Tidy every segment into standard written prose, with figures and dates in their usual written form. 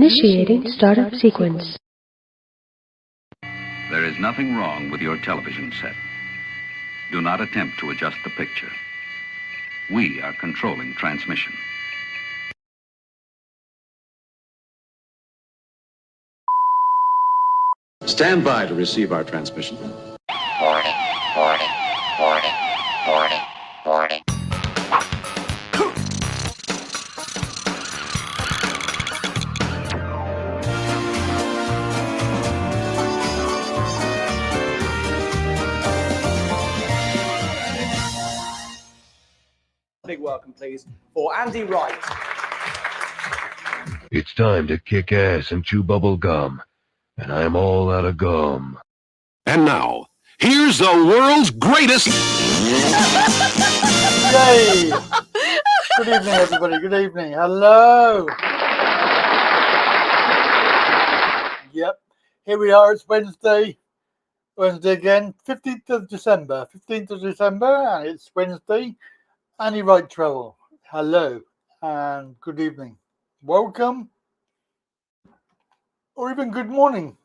Initiating startup sequence. There is nothing wrong with your television set. Do not attempt to adjust the picture. We are controlling transmission. Stand by to receive our transmission. Warning, warning, warning, warning, warning. Big welcome, please, for Andy Wright. It's time to kick ass and chew bubble gum, and I'm all out of gum. And now, here's the world's greatest. Yay! Good evening, everybody. Good evening. Hello. Yep. Here we are. It's Wednesday. Wednesday again. 15th of December. 15th of December, and it's Wednesday. Andy Wright Travel. Hello and good evening. Welcome, or even good morning.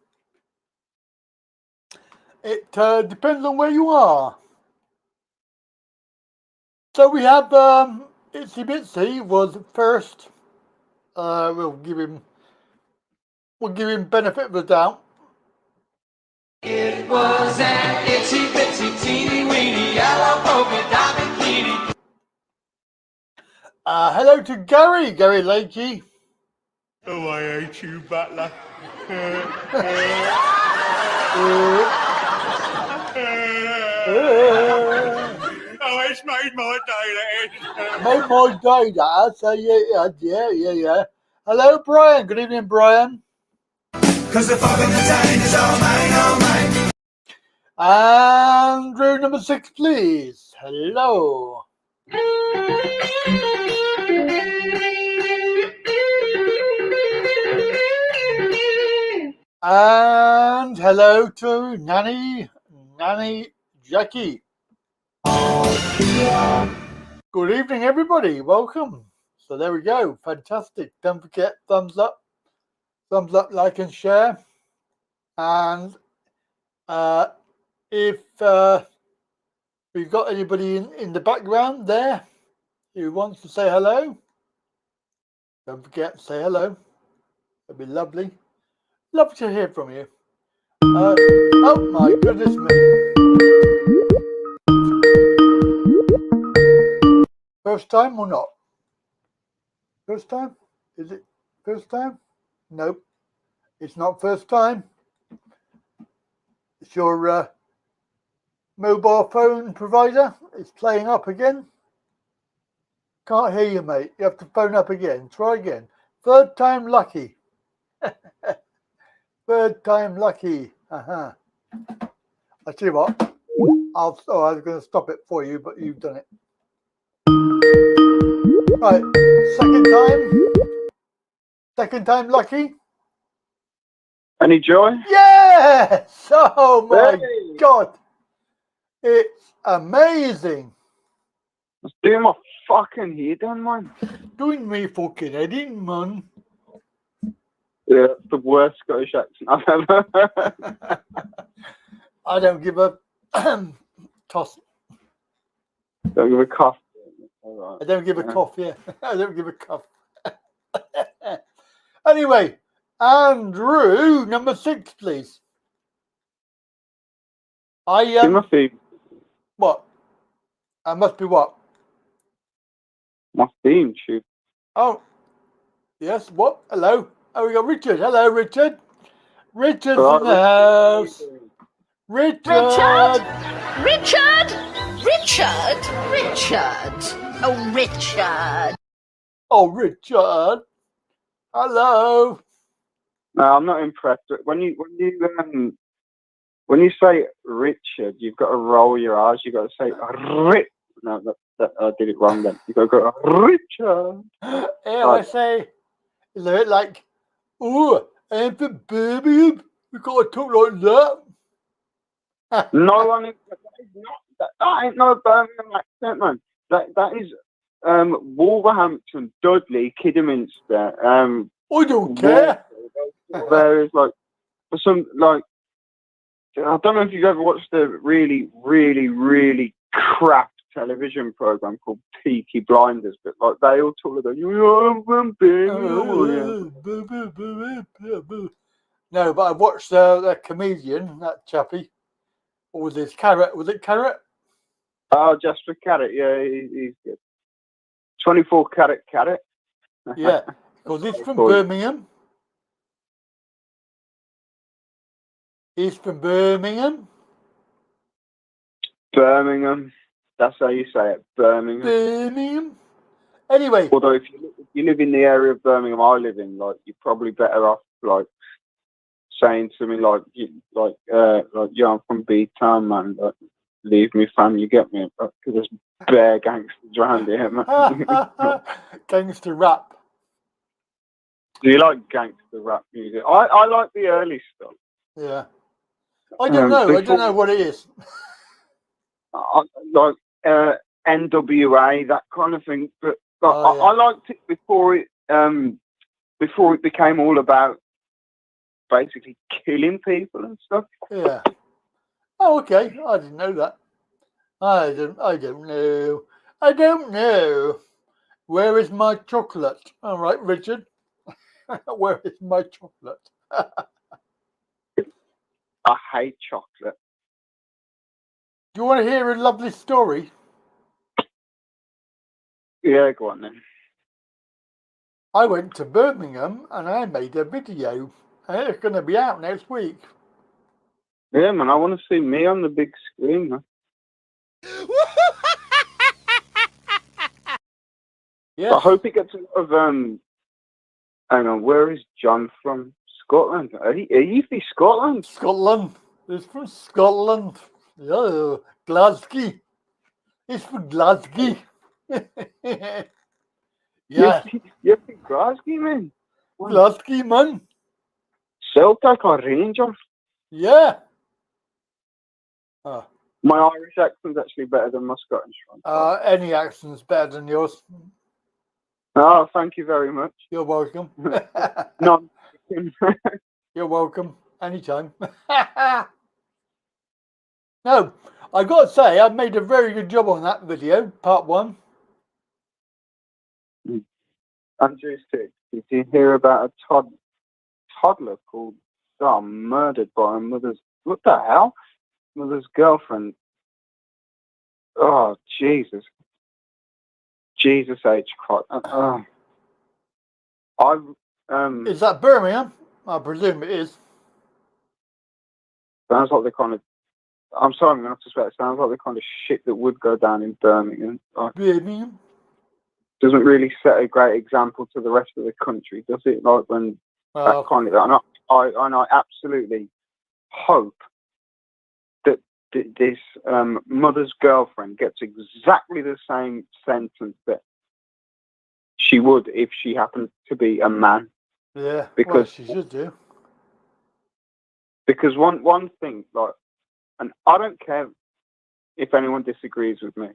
It depends on where you are. So we have Itsy Bitsy was first. We'll give him benefit of the doubt. It was an itsy bitsy teeny weeny yellow polka dot bikini. Hello to Gary Lakey. Oh, I hate you, Butler. Oh, it's made my day, that is. Made my day, that. So yeah. Hello, Brian. Good evening, Brian. 'Cause the fog of the time is all mine, all mine. Andrew number 6, please. Hello. And hello to Nanny Jackie. Good evening, everybody. Welcome. So there we go. Fantastic. Don't forget, thumbs up, like and share. And if we've got anybody in the background there who wants to say hello, don't forget, say hello. That'd be lovely. Love to hear from you. Oh my goodness me. First time or not? First time? Is it first time? Nope. It's not first time. It's your mobile phone provider. It's playing up again. Can't hear you, mate. You have to phone up again. Try again. Third time lucky. Third time lucky. I tell you what. I was going to stop it for you, but you've done it. Right. Second time lucky. Any joy? Yes! Oh my God. It's amazing. was doing my fucking head in, man. Doing me fucking head in, man. Yeah, it's the worst Scottish accent I've ever heard. I don't give a toss. Don't give a cough. All right. I don't give a cough, yeah. I don't give a cough. Anyway, Andrew, number 6, please. Timothy, What? I must be what? my theme tune. Oh, yes, what? Hello? Oh, we got Richard. Hello, Richard. Richard's All in the right, house. Richard! Richard! Richard! Richard! Oh, Richard! Oh, Richard. Hello. No, I'm not impressed. When you say Richard, you've got to roll your R's. You've got to say Rich. No, I did it wrong then. You've got to go Richard. Yeah, I say, is it like, oh, I'm from Birmingham. We got to talk like that. No one is. That ain't no Birmingham accent, man. That is Wolverhampton, Dudley, Kidderminster. I don't care. There is like for some like I don't know if you've ever watched a really, really, really crap television program called Peaky Blinders, but like they all talk like No, but I watched that comedian, that chappie. Or was it Carrot? Was it Carrot? Oh, just for Carrot, yeah, he's good. 24 Carrot. Yeah, because he's from Birmingham. He's from Birmingham. Birmingham. That's how you say it, Birmingham. Birmingham. Anyway. Although if you live in the area of Birmingham I live in, like you're probably better off like saying to me like yeah, I'm from B-Town, man. Like, leave me, fam. You get me? Because there's bare gangsters around here, man. Gangster rap. Do you like gangster rap music? I like the early stuff. Yeah. I don't know. I don't know what it is. Like NWA, that kind of thing. But I liked it before it became all about basically killing people and stuff. Yeah. Oh, okay. I didn't know that. I don't know. I don't know. Where is my chocolate? All right, Richard. Where is my chocolate? I hate chocolate. Do you want to hear a lovely story? Yeah, go on then. I went to Birmingham and I made a video. And it's going to be out next week. Yeah, man, I want to see me on the big screen, man. Yeah. I hope he gets a lot of hang on, where is John from? Scotland? Are you from Scotland? Scotland. He's from Scotland. Yeah, Glasgow. He's from Glasgow. Yeah. You're from Glasgow, man. Glasgow, man. Celtic or Rangers? Yeah. My Irish accent's actually better than my Scottish one. Any accent's better than yours. Oh, thank you very much. You're welcome. No. You're welcome. Anytime. No, I got to say, I made a very good job on that video, part 1. Andrew, did you hear about a toddler called murdered by a mother's... What the hell? Mother's girlfriend. Oh, Jesus. Jesus H. Christ. Is that Birmingham? I presume it is. Sounds like the kind of... I'm sorry, I'm going to have to swear. It sounds like the kind of shit that would go down in Birmingham. Birmingham? Doesn't really set a great example to the rest of the country, does it? Like when that kind of... And I absolutely hope that this mother's girlfriend gets exactly the same sentence that she would if she happened to be a man. Yeah, because she should do. Because one thing, like, and I don't care if anyone disagrees with me,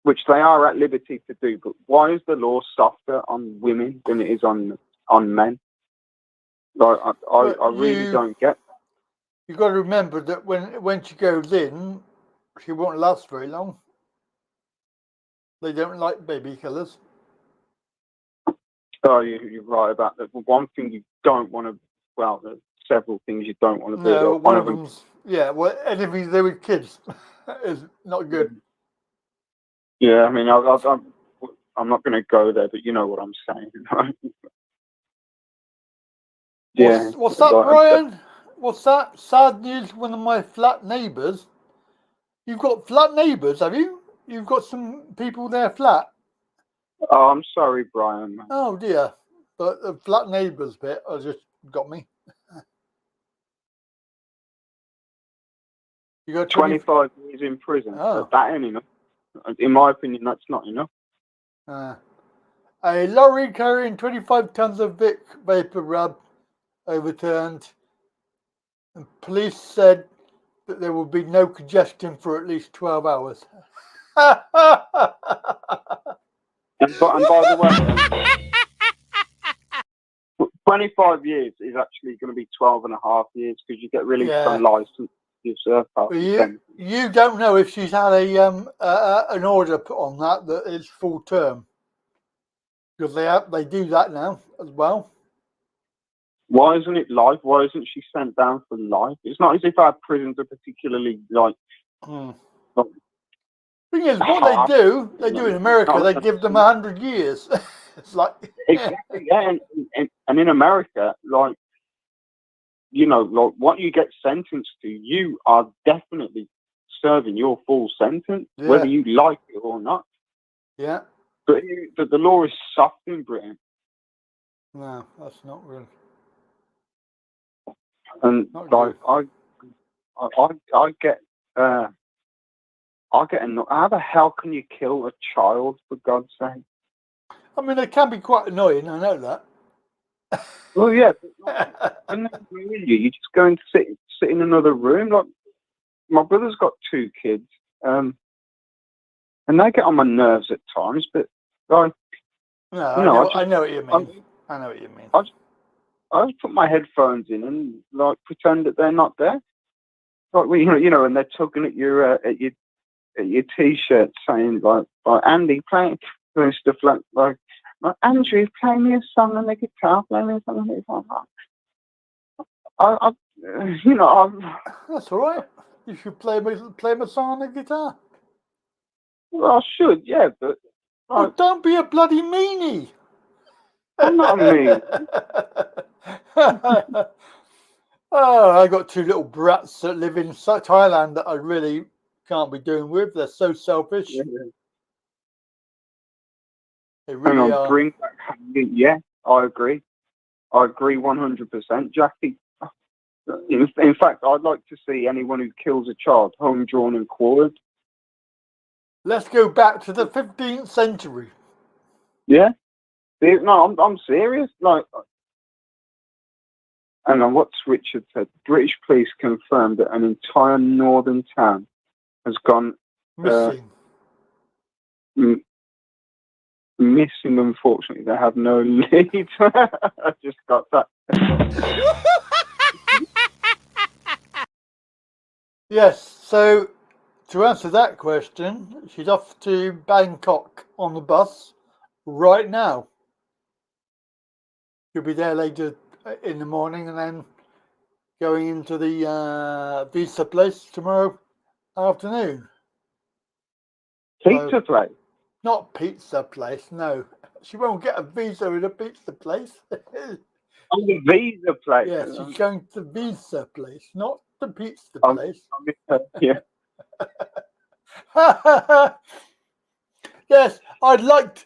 which they are at liberty to do. But why is the law softer on women than it is on men? Like, I really don't get. You've got to remember that when she goes in, she won't last very long. They don't like baby killers. Oh, you're right about that. One thing you don't want to, well, there's several things you don't want to do. No, one of them's, well, anything to do with kids is not good. Yeah, I mean, I'm not going to go there, but you know what I'm saying. Yeah. What's that, Brian? What's that? Sad news, one of my flat neighbours. You've got flat neighbours, have you? You've got some people there flat? Oh, I'm sorry, Brian. Man. Oh, dear. But the flat neighbours bit just got me. You got 25 years in prison. Oh. That ain't enough. In my opinion, that's not enough. A lorry carrying 25 tons of vapor rub overturned. And police said that there will be no congestion for at least 12 hours. And by the way, 25 years is actually going to be 12 and a half years because you get released on license. You don't know if she's had an order put on that is full term, because they do that now as well. Why isn't it life? Why isn't she sent down for life? It's not as if our prisons are particularly like. Thing is, what they do in America, they give them 100 years. It's like exactly, yeah, and in America, like, you know, like what you get sentenced to, you are definitely serving your full sentence, whether you like it or not. Yeah. But the law is soft in Britain. No, that's not real. And like I get how the hell can you kill a child, for God's sake? I mean, it can be quite annoying. I know that. Well, yeah. And you just go and sit in another room. Like, my brother's got 2 kids, and they get on my nerves at times. But like, I know what you mean. I know what you mean. I just put my headphones in and like pretend that they're not there. Like, you know, and they're tugging at your t-shirt, saying like Andy playing stuff like Andrew, play me a song on the guitar, play me a song on the guitar. That's all right. You should play my song on the guitar. Well, I should, yeah, but don't be a bloody meanie. I'm not a mean. Oh, I got 2 little brats that live in Thailand that I really can't be doing with. They're so selfish. Yeah. They really are. Bring back, yeah, I agree. I agree 100%, Jackie. In fact, I'd like to see anyone who kills a child home, drawn and quartered. Let's go back to the 15th century. Yeah. No, I'm serious. Like, and what's Richard said? British police confirmed that an entire northern town has gone missing. Missing, unfortunately. They have no lead. I just got that. Yes, so to answer that question, she's off to Bangkok on the bus right now. She'll be there later in the morning and then going into the pizza place tomorrow afternoon. Pizza place? Not pizza place, no. She won't get a visa in a pizza place. Oh, the visa place? Yes, she's going to the visa place, not the pizza place. Yeah. Yes, I'd like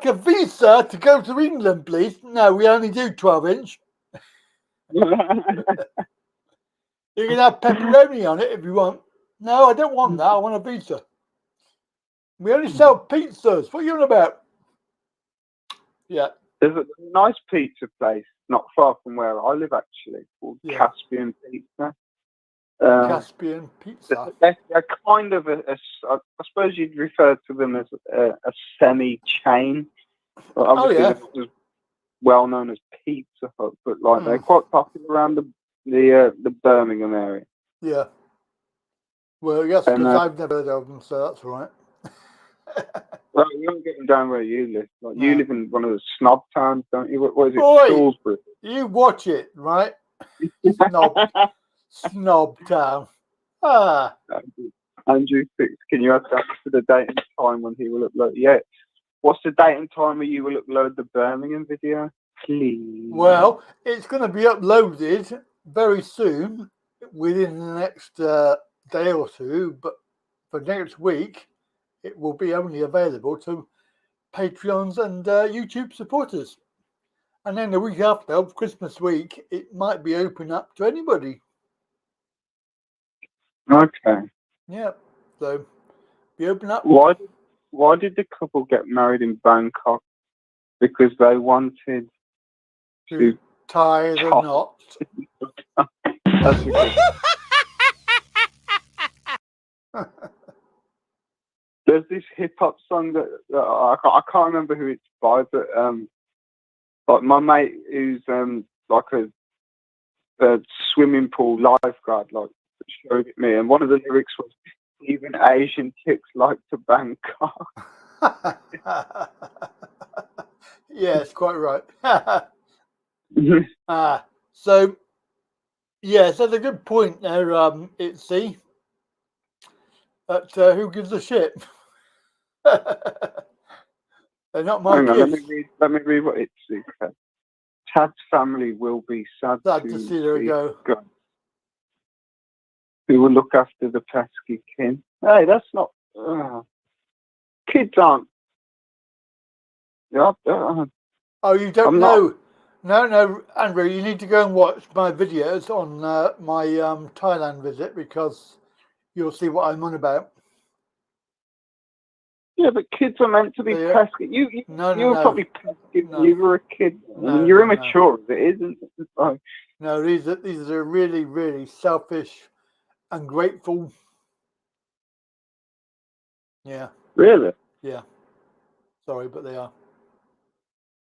a visa to go to England, please. No, we only do 12-inch. You can have pepperoni on it if you want. No, I don't want that. I want a visa. We only sell pizzas. What are you on about? Yeah. There's a nice pizza place not far from where I live, actually, called Caspian Pizza. Caspian pizza. They're kind of I suppose you'd refer to them as a semi-chain. But obviously, they're not as well known as Pizza Hut, but like they're quite popular around the Birmingham area. Yeah. Well, yes, because I've never heard of them, so that's all right. Well, you don't get them down where you live. Like, you live in one of the snob towns, don't you? What is it? Salisbury. You watch it, right? Snob town. Andrew, can you add that to the date and time when he will upload? Yeah. What's the date and time when you will upload the Birmingham video? Please. Well, it's going to be uploaded very soon, within the next day or two, but for next week, it will be only available to Patreons and YouTube supporters. And then the week after, Christmas week, it might be open up to anybody. Okay. Yeah. So, be open up. Why did the couple get married in Bangkok? Because they wanted to tie the knot. That's good. There's this hip hop song that I can't remember who it's by, but like my mate who's like a swimming pool lifeguard like showed it me, and one of the lyrics was, "Even Asian chicks like to Bangkok." Yes, quite right. So yes, that's a good point there, Itzy. But who gives a shit? They're not my kids. Let me read what it says. Chad's family will be sad to see her go. Who will look after the pesky kin? Hey, that's not. Kids aren't. Yeah. Oh, you don't know? No, Andrew, you need to go and watch my videos on my Thailand visit, because you'll see what I'm on about. Yeah, but kids are meant to be pesky. You were probably pesky when you were a kid. You're immature. It isn't. Like... No, these are really, really selfish, ungrateful. Yeah. Really? Yeah. Sorry, but they are.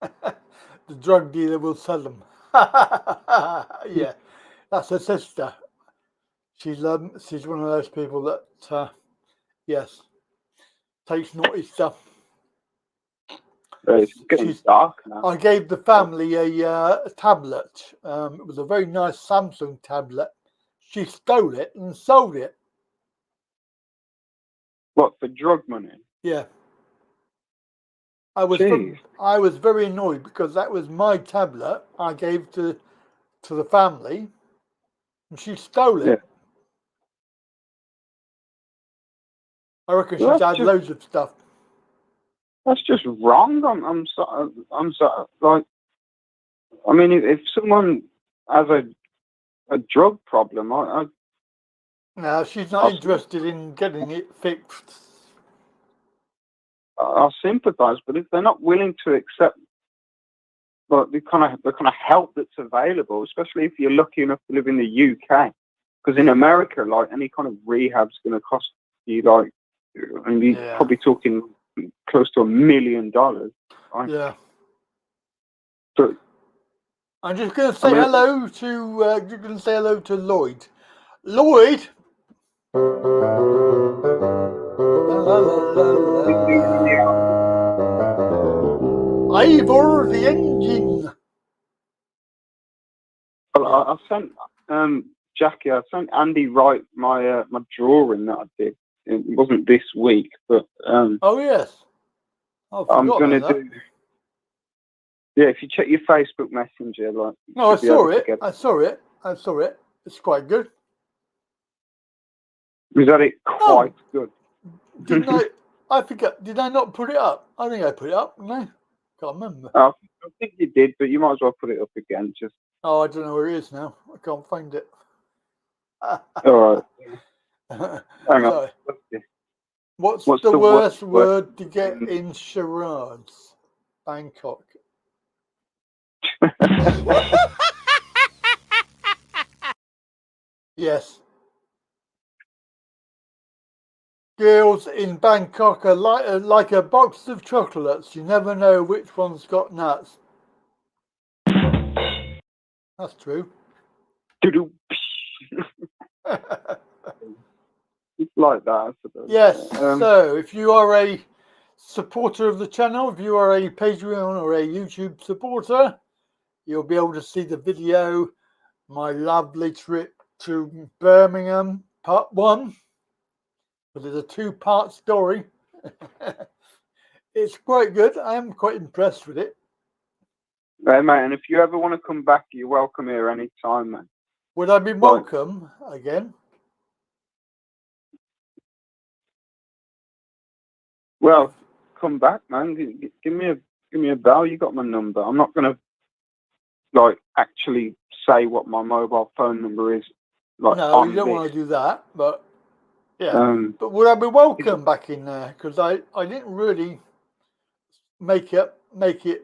The drug dealer will sell them. Yeah, that's her sister. She's one of those people that, yes, takes naughty stuff. It's getting dark now. I gave the family a tablet. It was a very nice Samsung tablet. She stole it and sold it. What, for drug money? Yeah. I was very annoyed because that was my tablet I gave to the family, and she stole it. Yeah. I reckon she's had loads of stuff. That's just wrong. I'm sorry. Like, I mean, if someone has a drug problem, no, she's not interested in getting it fixed. I sympathise, but if they're not willing to accept, like, the kind of help that's available, especially if you're lucky enough to live in the UK, because in America, like, any kind of rehab's going to cost you, like, and you're probably talking close to $1 million. Right? Yeah. But I'm just going to say hello to. You're going to say hello to Lloyd. Lloyd. Ivor the engine. Well, I sent Jackie. I sent Andy Wright my drawing that I did. It wasn't this week, but oh yes, I'm going to do. Yeah, if you check your Facebook Messenger, like. No, I saw it. It's quite good. Was that it? Quite good. Didn't I forget. Did I not put it up? I think I put it up. No, can't remember. I think you did, but you might as well put it up again. Just. Oh, I don't know where it is now. I can't find it. All right. Hang on. What's the worst word to get in charades? Bangkok. Yes. girls in Bangkok are like a box of chocolates. You never know which one's got nuts. That's true. It's like that, I suppose. Yes. So if you are a supporter of the channel, if you are a Patreon or a YouTube supporter, you'll be able to see the video, my lovely trip to Birmingham, part 1. But it's a 2-part story. It's quite good. I am quite impressed with it. Hey, mate, and if you ever want to come back, you're welcome here anytime, man. Would I be welcome again? Well, come back, man. Give me a bell. You got my number. I'm not gonna actually say what my mobile phone number is. No, you don't want to do that. But yeah. But would I be welcome back in there? Because I didn't really make it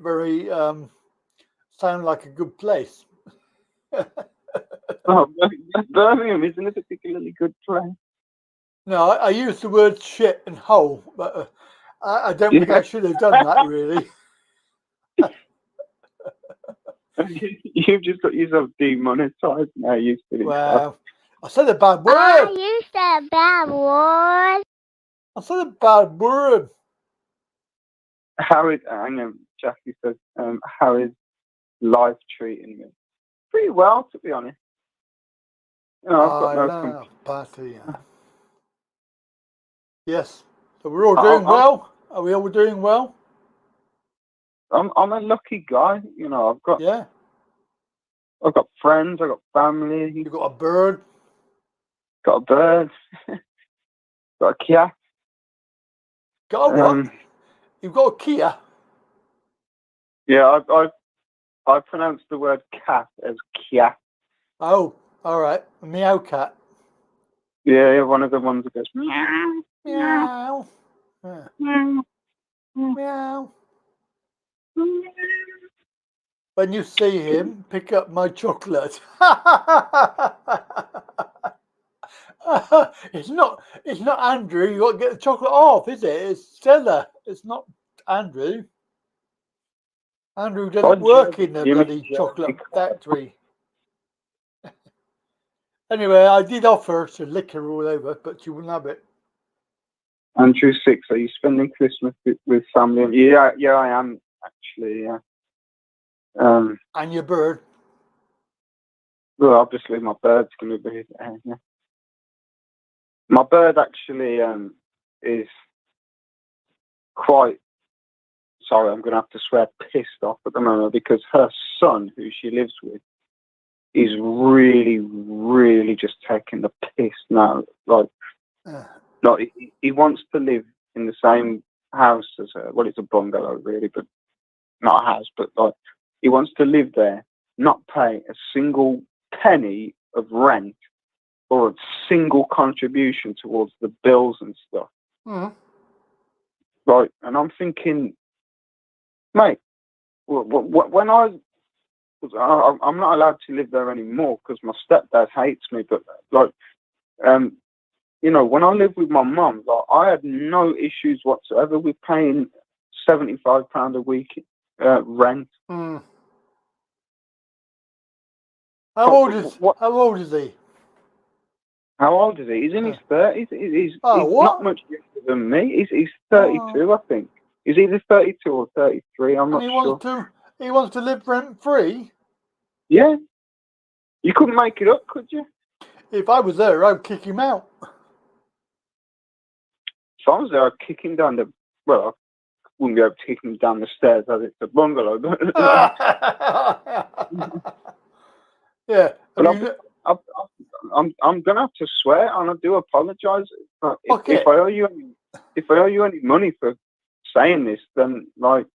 very sound like a good place. Oh, Birmingham isn't a particularly good place. No, I used the word shit and hole, but I don't think I should have done that, really. You've just got yourself demonetized now. You silly Well, I said a bad word. You said a bad word. I said a bad word. How is, hang on, Jackie says, how is life treating me? Pretty well, to be honest. You know, I've got no complaints. Yes. So we're all doing well. Are we all doing well? I'm a lucky guy. You know, I've got friends. I've got family. You've got a bird. Got a bird. Got a cat. Got a what? You've got a Kia. Yeah, I pronounce the word cat as Kia. Oh, all right. A meow cat. Yeah, one of the ones that goes meow. Meow. Yeah. Meow. Meow. When you see him, pick up my chocolate. It's not Andrew. You got to get the chocolate off, is it? It's Stella. It's not Andrew. Andrew doesn't work in the bloody chocolate factory. Anyway, I did offer to lick her all over, but she wouldn't have it. Andrew 6, are you spending Christmas with family? Yeah, I am actually. Yeah. And your bird? Well, obviously my bird's going to be there. Yeah. My bird actually is quite. Sorry, I'm going to have to swear pissed off at the moment because her son, who she lives with, is really, really just taking the piss now. Like he wants to live in the same house as her. Well, it's a bungalow, really, but not a house. But like, he wants to live there, not pay a single penny of rent or a single contribution towards the bills and stuff. Mm-hmm. Right, and I'm thinking, mate, when I'm not allowed to live there anymore because my stepdad hates me. But like, you know, when I lived with my mum, like, I had no issues whatsoever with paying £75 a week rent. Mm. How old is he? How old is he? He's in his 30s. He's what? Not much younger than me. He's 32, I think. He's either 32 or 33. I'm not sure. He wants to live rent free. Yeah. You couldn't make it up, could you? If I was there, I'd kick him out. If I was there, I'd kick him down the. Well, I wouldn't be able to kick him down the stairs as it's a bungalow. But yeah. But I'm gonna have to swear, and I do apologise. If I owe you any money for saying this, then like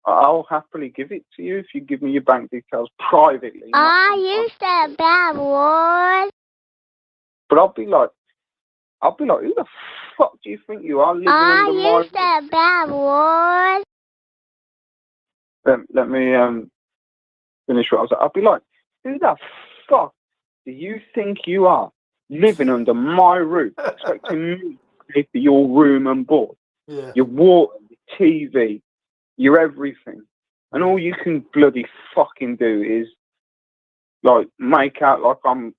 I'll happily give it to you if you give me your bank details privately. You said bad word. But I'll be like, who the fuck do you think you are living under my? You said bad word. Let me finish what I was. I'll be like, who the fuck do you think you are living under my roof, expecting me to pay for your room and board, your water, your TV, your everything, and all you can bloody fucking do is like make out like I'm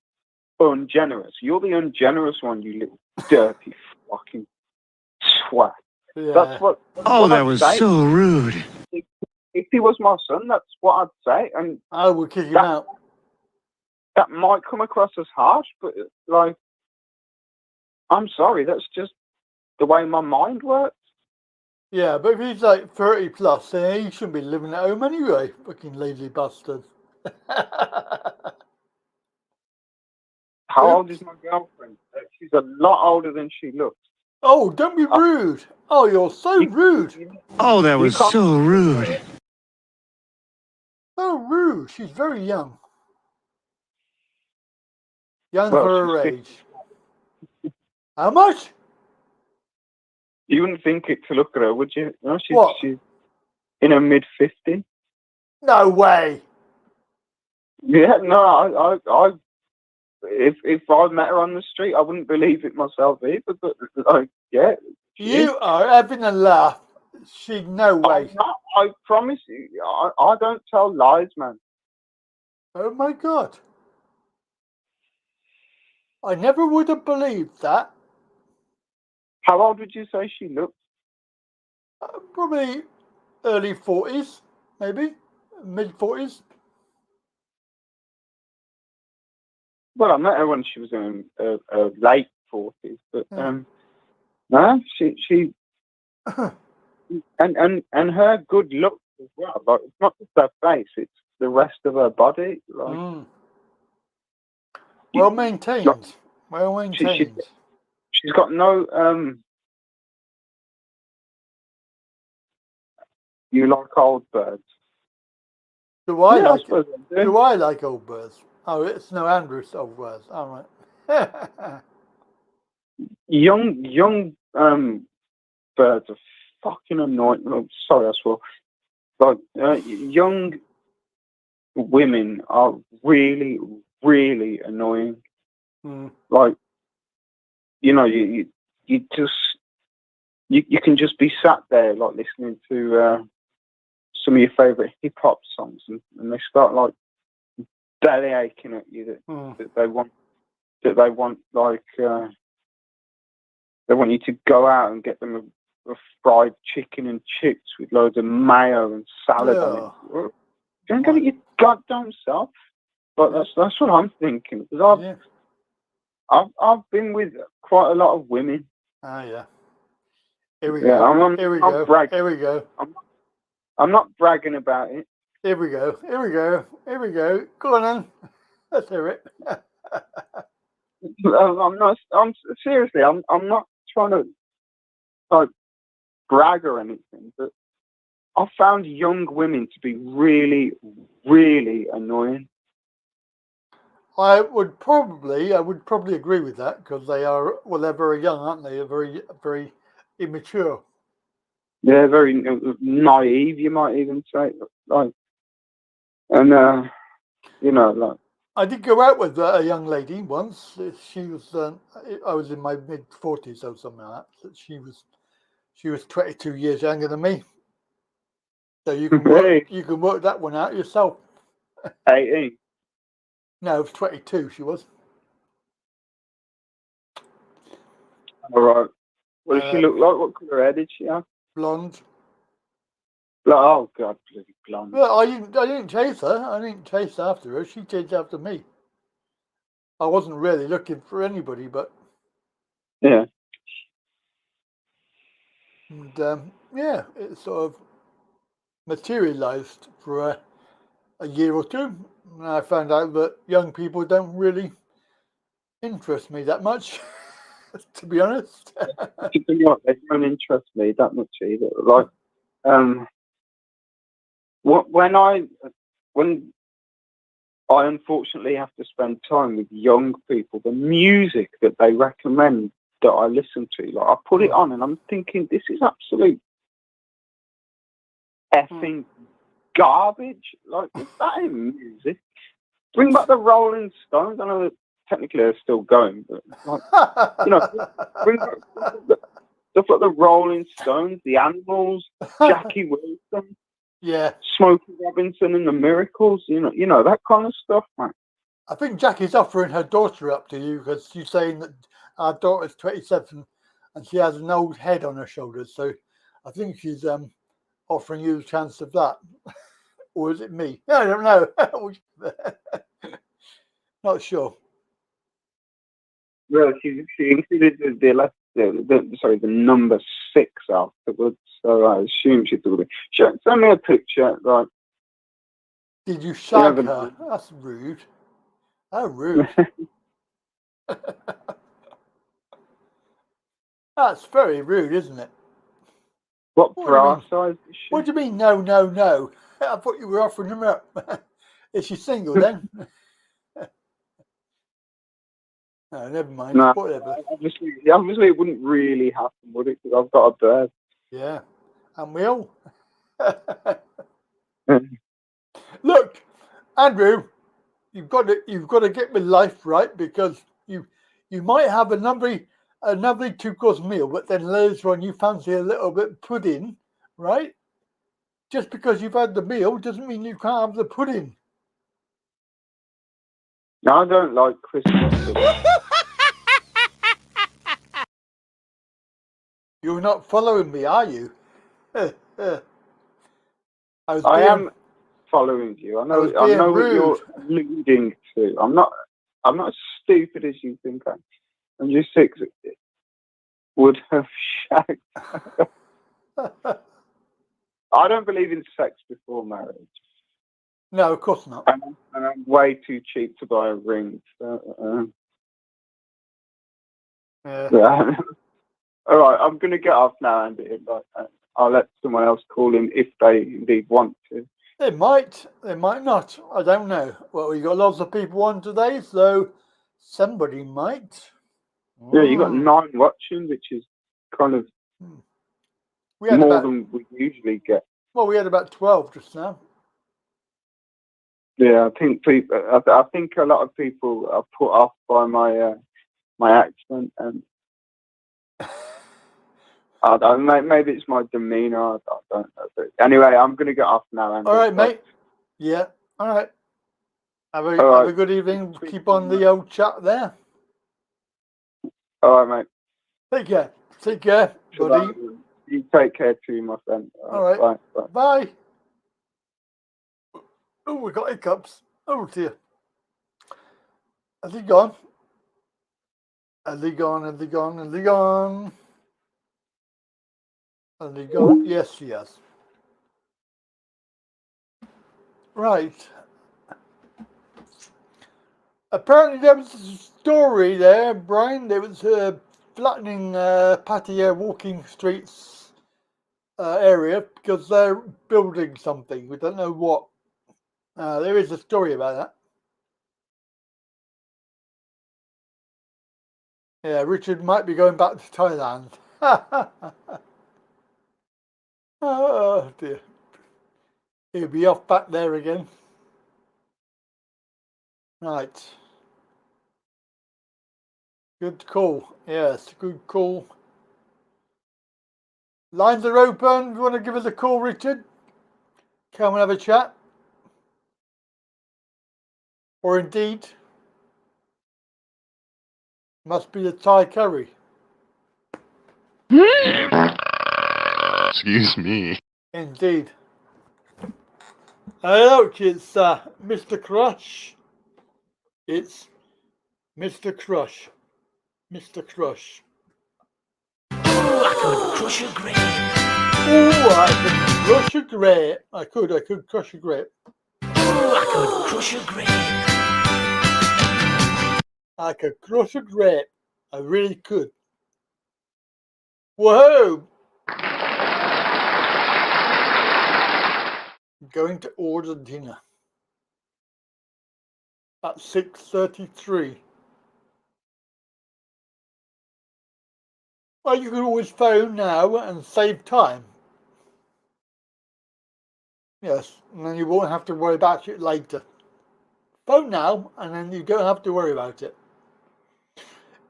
ungenerous. You're the ungenerous one, you little dirty fucking swat. Yeah. That's what. Oh, that I'd was say. so rude. If he was my son, that's what I'd say, and I would kick him out. That might come across as harsh, but like, I'm sorry, that's just the way my mind works. Yeah, but if he's like 30 plus, then he shouldn't be living at home anyway. Fucking lazy bastard. How old is my girlfriend? She's a lot older than she looks. Oh, don't be rude. Oh, you're so rude. Oh, that was so rude. So rude. She's very young. Young Well, for her age. How much? You wouldn't think it to look at her, would you? No, What? She's in her mid-50s. No way. Yeah, no, I if I met her on the street, I wouldn't believe it myself either. But like, yeah, You are having a laugh. She, no way. I'm not, I promise you, I don't tell lies, man. Oh my God. I never would have believed that. How old would you say she looked? Probably early 40s, maybe. Mid 40s. Well, I met her when she was in her late 40s, but no, she and her good looks as well. Like, it's not just her face; it's the rest of her body. Like, well maintained. Like, well maintained. She's got no You like old birds? Do I Yeah, like I suppose I do. Do I like old birds? Oh, it's no Andrews old birds. All right. Young birds are fucking annoying. Oh, sorry, I swore. Like young women are really, really annoying. Like, you know, you just you can just be sat there like listening to some of your favourite hip hop songs, and they start like belly aching at you that they want like they want you to go out and get them a fried chicken and chips with loads of mayo and salad on it. Don't get it your goddamn self. But that's what I'm thinking, because I've been with quite a lot of women. Ah, yeah. Here we Yeah, go. Here we I'm go. bragging. Here we go. I'm not bragging about it. Here we go. Here we go. Here we go. Go on then. Let's hear it. I'm not. I'm seriously. I'm not trying to like brag or anything, but I found young women to be really, really annoying. I would probably agree with that, because they're very young, aren't they? They're very, very immature. Yeah, very naive, you might even say. Like, and you know, like. I did go out with a young lady once. She was, I was in my mid-40s or something like that. She was 22 years younger than me. So you can work that one out yourself. 18. No, it was 22. She was. All right. What did she look like? What colour hair did she have? Blonde. Oh God, bloody blonde. Well, I didn't chase her. I didn't chase after her. She chased after me. I wasn't really looking for anybody, but yeah. And yeah, it sort of materialized for a year or two. And I found out that young people don't really interest me that much, to be honest. They don't interest me that much either. Like, when I unfortunately have to spend time with young people, the music that they recommend that I listen to, like, I put it on and I'm thinking, this is absolute effing garbage. Like, is that in music? Bring back the Rolling Stones. I know that technically they're still going, but like, you know, bring back stuff like the Rolling Stones, the Animals, Jackie Wilson, yeah, Smokey Robinson and the Miracles. You know that kind of stuff, man. I think Jackie's offering her daughter up to you because she's saying that our daughter's 27 and she has an old head on her shoulders. So I think she's offering you a chance of that. Or is it me? I don't know. Not sure. Well, she included the number 6 afterwards, so I assume she thought it. Send me a picture, right? Did you shag her? That's rude. How rude. That's very rude, isn't it? What bra size is she? What do you mean, no, no, no? I thought you were offering them up. Is she single then? No, never mind. No, Whatever. obviously it wouldn't really happen, would it? Because I've got a bird. Yeah, and we all. Look, Andrew, you've got to get my life right, because you might have a lovely 2-course meal, but then later on you fancy a little bit of pudding, right? Just because you've had the meal doesn't mean you can't have the pudding. No, I don't like Christmas. You're not following me, are you? I am following you. I know what you're alluding to. I'm not as stupid as you think I am. I'm just 6 would have shagged. I don't believe in sex before marriage. No, of course not. And I'm way too cheap to buy a ring. So, yeah. All right, I'm going to get off now, Andy. I'll let someone else call in if they indeed want to. They might not. I don't know. Well, we got lots of people on today, so somebody might. Yeah, you got 9 watching, which is kind of more than we usually get. Well, we had about 12 just now. Yeah, I think I think a lot of people are put off by my accent, and I don't know, maybe it's my demeanour. I don't know. But anyway, I'm going to get off now. Andy. All right, mate. Yeah. All right. Have a good evening. Keep on the old chat there. All right, mate. Take care. Take care, buddy. You take care too, my friend. All right. Bye. Bye. Oh, we got hiccups. Oh dear. Has he gone? Has he gone? Has he gone? Has he gone? Has he gone? Yes, he has. Right. Apparently there was a story there, Brian. There was a flattening patio walking streets area because they're building something. We don't know what. There is a story about that. Yeah, Richard might be going back to Thailand. Oh dear. He'll be off back there again. Right. Good call. Yes, good call. Lines are open. You want to give us a call, Richard? Come and have a chat. Or indeed, must be the Thai curry. Excuse me. Indeed. Hello, it's Mr. Crush. It's Mr. Crush. Mr. Crush. Ooh, I could crush a grape. Ooh, I could crush a grape. I could crush a grape. Ooh, I could crush a grape. I could crush a grape. I really could. Whoa! I'm going to order dinner at 6:33. Well, you can always phone now and save time. Yes, and then you won't have to worry about it later. Phone now, and then you don't have to worry about it.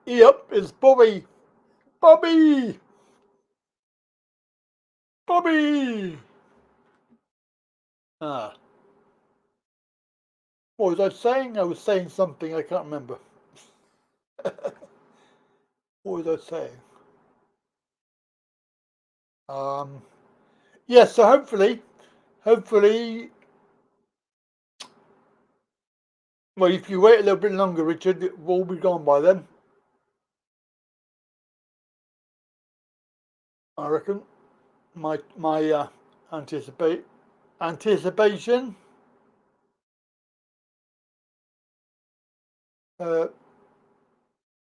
Yep, it's Bobby. Bobby. Bobby. Ah. What was I saying? I was saying something. I can't remember. What was I saying? Yes, so hopefully, well, if you wait a little bit longer, Richard, it will be gone by then. I reckon. My anticipation.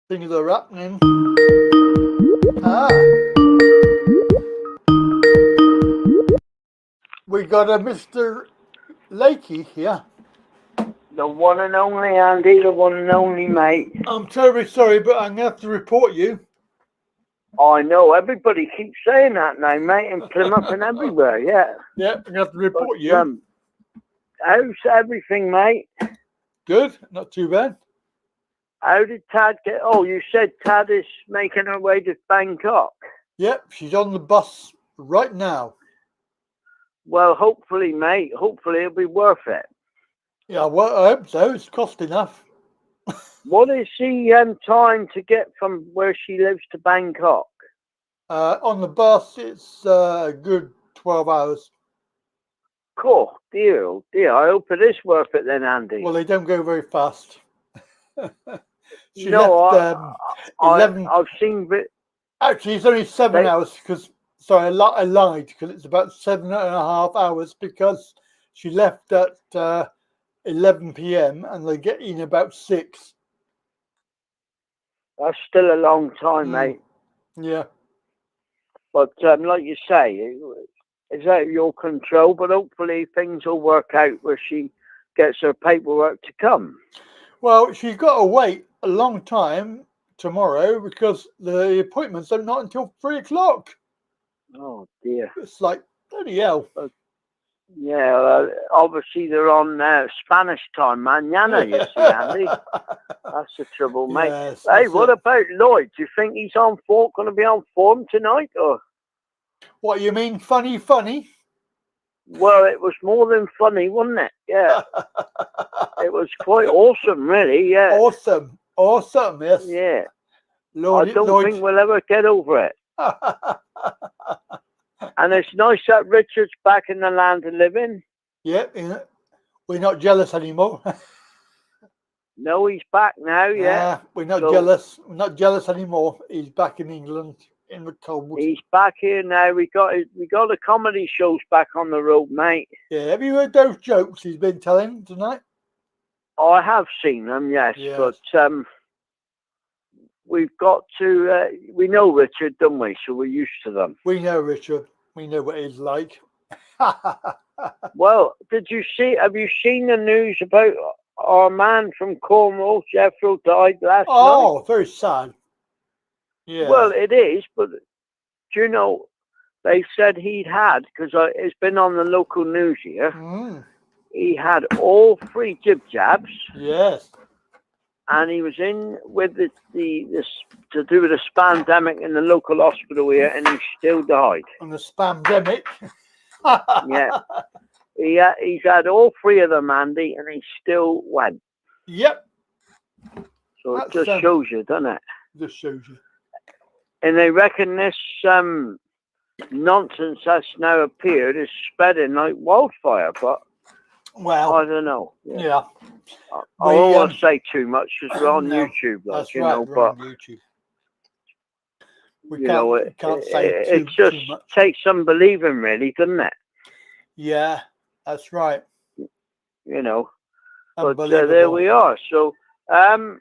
Things are happening. We got a Mr. Lakey here. The one and only Andy, the one and only mate. I'm terribly sorry, but I'm going to have to report you. I know, everybody keeps saying that now, mate, in Plymouth and everywhere, yeah. Yeah, I'm going to have to report you. How's everything, mate? Good, not too bad. How did Tad get... Oh, you said Tad is making her way to Bangkok. Yep, she's on the bus right now. Well, hopefully, mate, hopefully it'll be worth it. Yeah, well, I hope so. It's cost enough. What is the time to get from where she lives to Bangkok? On the bus, it's a good 12 hours. Cool, dear, oh dear. I hope it is worth it then, Andy. Well, they don't go very fast. She no, left 11. I've seen... Actually, it's only 7 hours because... Sorry, I lied because it's about 7.5 hours because she left at 11 p.m. and they get in about 6. That's still a long time, mate. Yeah. But like you say, it's out of your control, but hopefully things will work out where she gets her paperwork to come. Well, she's got to wait a long time tomorrow because the appointments are not until 3 o'clock. Oh, dear. It's like, bloody hell. Yeah, obviously they're on Spanish time, mañana, you see, Andy. That's the trouble, mate. Yes, hey, what about Lloyd? Do you think he's going to be on form tonight? Or what, you mean funny? Well, it was more than funny, wasn't it? Yeah. It was quite awesome, really, yeah. Awesome, yes. Yeah. Lloyd, I don't think we'll ever get over it. And it's nice that Richard's back in the land of living. Yep, we're not jealous anymore. No, he's back now, yeah. We're not jealous. We're not jealous anymore. He's back in England in the cold. He's back here now. We got the comedy shows back on the road, mate. Yeah, have you heard those jokes he's been telling tonight? I have seen them, yes. But we've got to. We know Richard, don't we? So we're used to them. We know Richard. We know what he's like. Well, have you seen the news about our man from Cornwall, Jeffrey, died last night? Oh, very sad. Yeah. Well, it is, but do you know, they said he'd had, because it's been on the local news here, he had all 3 jabs. Yes. And he was in with this to do with the spamdemic in the local hospital here, and he still died. On the spamdemic? Yeah. He's had all 3 of them, Andy, and he still went. Yep. So it just shows you, doesn't it? Just shows you. And they reckon this nonsense that's now appeared is spreading like wildfire, but well, I don't know. Yeah. I don't want to say too much because we're on YouTube, like, that's right, we're on YouTube. We can't say too much. It just takes some believing, really, doesn't it? Yeah, that's right. You know, but there we are. So,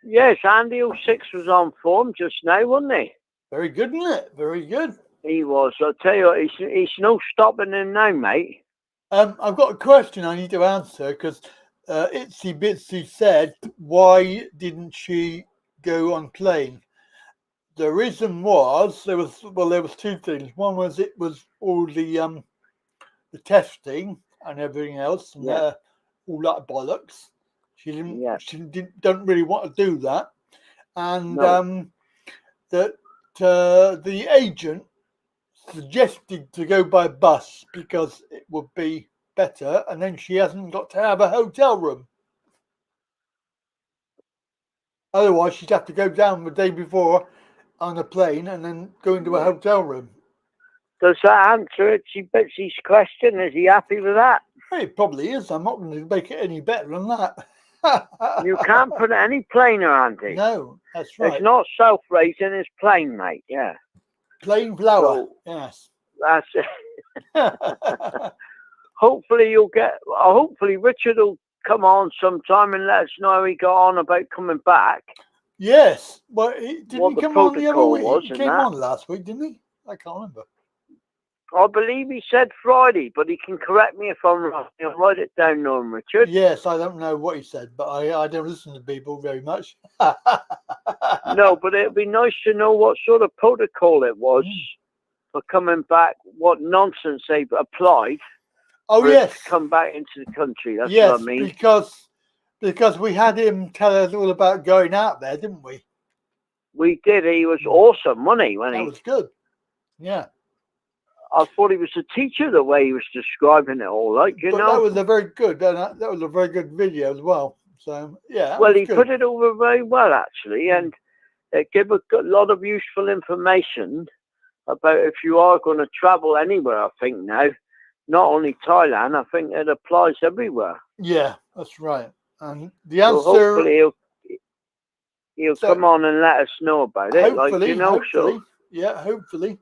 yes, Andy 06 was on form just now, wasn't he? Very good, isn't it? Very good. He was. I'll tell you what, he's no stopping him now, mate. I've got a question I need to answer because Itsy Bitsy said, why didn't she go on plane? The reason was there was 2 things. One was it was all the testing and everything else, and all that bollocks. She don't really want to do that, and that the agent suggested to go by bus because it would be better, and then she hasn't got to have a hotel room. Otherwise, she'd have to go down the day before on a plane and then go into a hotel room. Does that answer Itsy Bitsy's question? Is he happy with that? It probably is. I'm not going to make it any better than that. You can't put it any plainer, Andy. No, that's right. It's not self-raising, it's plain, mate. Yeah. Plain flour. So, yes. That's it. Hopefully hopefully Richard will come on sometime and let us know how he got on about coming back. Yes. Well, didn't he come on the other week? Was He came on last week, didn't he? I can't remember. I believe he said Friday, but he can correct me if I'm wrong. I'll write it down, Norm Richard. Yes, I don't know what he said, but I don't listen to people very much. No, but it'd be nice to know what sort of protocol it was for coming back, what nonsense they applied. Oh, yes. To come back into the country. That's yes, what I mean. Because we had him tell us all about going out there, didn't we? We did. He was awesome, wasn't he? That was good. Yeah. I thought he was a teacher the way he was describing it all, like, you know. That was a very good. That was a very good video as well. So yeah. Well, he put it over very well actually, and it gave a lot of useful information about if you are going to travel anywhere. I think now, not only Thailand, I think it applies everywhere. Yeah, that's right. And the answer. So hopefully he'll come on and let us know about it. Hopefully, like, you know, hopefully. So. Yeah, hopefully.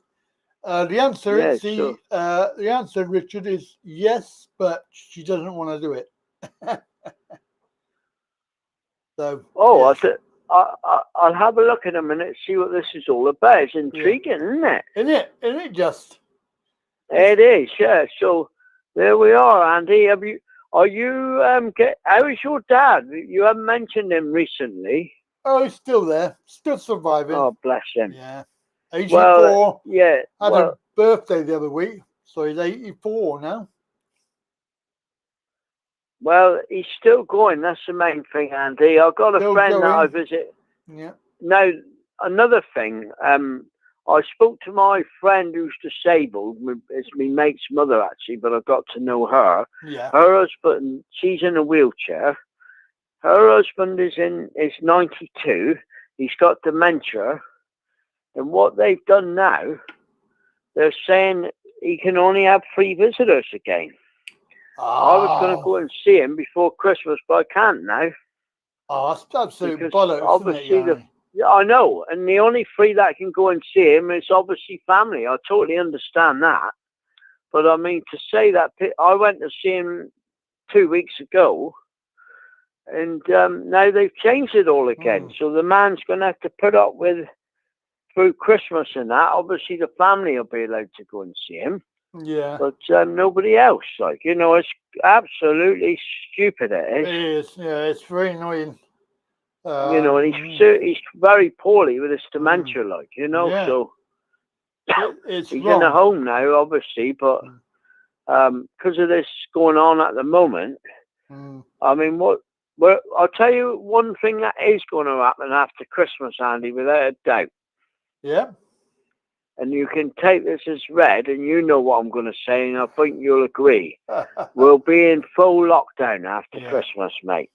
The answer is the answer, Richard, is yes, but she doesn't want to do it. So. Oh, yes. I'll have a look in a minute, see what this is all about. It's intriguing, isn't it? Isn't it just? It is, yeah. So there we are, Andy. How is your dad? You haven't mentioned him recently. Oh, he's still there, still surviving. Oh, bless him. Yeah. 84. Yeah. Had a birthday the other week, so he's 84 now. Well, he's still going. That's the main thing, Andy. I've got a friend that I visit. Yeah. Now, another thing. I spoke to my friend who's disabled. It's my mate's mother, actually, but I got to know her. Yeah. Her husband, she's in a wheelchair. Her husband is 92. He's got dementia. And what they've done now, they're saying he can only have 3 visitors again. Oh. I was going to go and see him before Christmas, but I can't now. Oh, that's absolute bollocks, obviously isn't it, I know, and the only 3 that can go and see him is obviously family. I totally understand that. But I mean, to say that, I went to see him 2 weeks ago, and now they've changed it all again. So the man's going to have to put up with, through Christmas and that, obviously the family will be allowed to go and see him. Yeah. But nobody else. Like, you know, it's absolutely stupid. It is. It is. Yeah, it's very annoying. You know, and he's very poorly with his dementia, like, you know, so he's in a home now, obviously, but because of this going on at the moment, I mean, I'll tell you one thing that is going to happen after Christmas, Andy, without a doubt. Yeah. And you can take this as read, and you know what I'm going to say, and I think you'll agree. We'll be in full lockdown after Christmas, mate.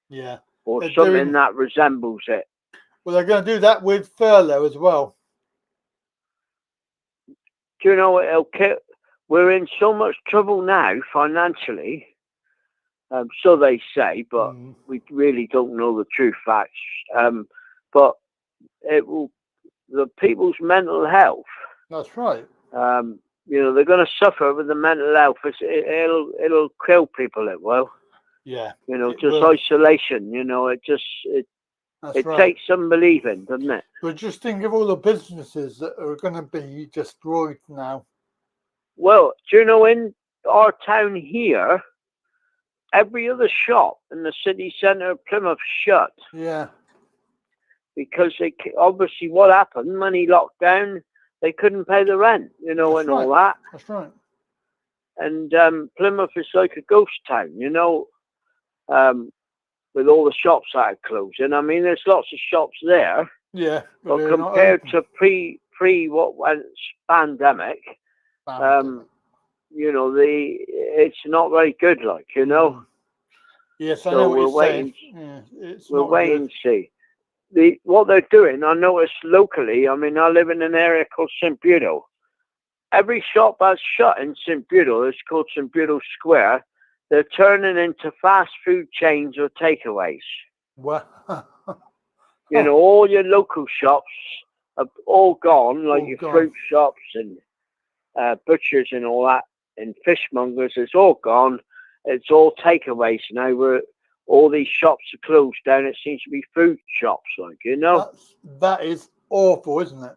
Yeah. Or something that resembles it. Well, they're going to do that with furlough as well. Do you know what? We're in so much trouble now financially. So they say, but we really don't know the true facts. But it will, the people's mental health. That's right. You know, they're going to suffer with the mental health. It'll kill people. It will. Yeah. You know, just isolation. You know, it takes some believing, doesn't it? But just think of all the businesses that are going to be destroyed now. Well, do you know, in our town here, every other shop in the city centre of Plymouth shut. Yeah. Because obviously what happened when he locked down, they couldn't pay the rent, you know, That's and right. all that. That's right. And Plymouth is like a ghost town, you know, with all the shops that are closing. I mean, there's lots of shops there, Yeah, but compared to pre what went pandemic, you know, it's not very good, like, you know. Yes, I know what you're saying. We'll wait and see. What they're doing, I noticed locally. I mean, I live in an area called St. Budo. Every shop that's shut in St. Budo, it's called St. Budo Square. They're turning into fast food chains or takeaways. What? You know, all your local shops are all gone, like your fruit shops and butchers and all that, and fishmongers. It's all gone. It's all takeaways now. Where all these shops are closed down. It seems to be food shops, like, you know. That is awful, isn't it?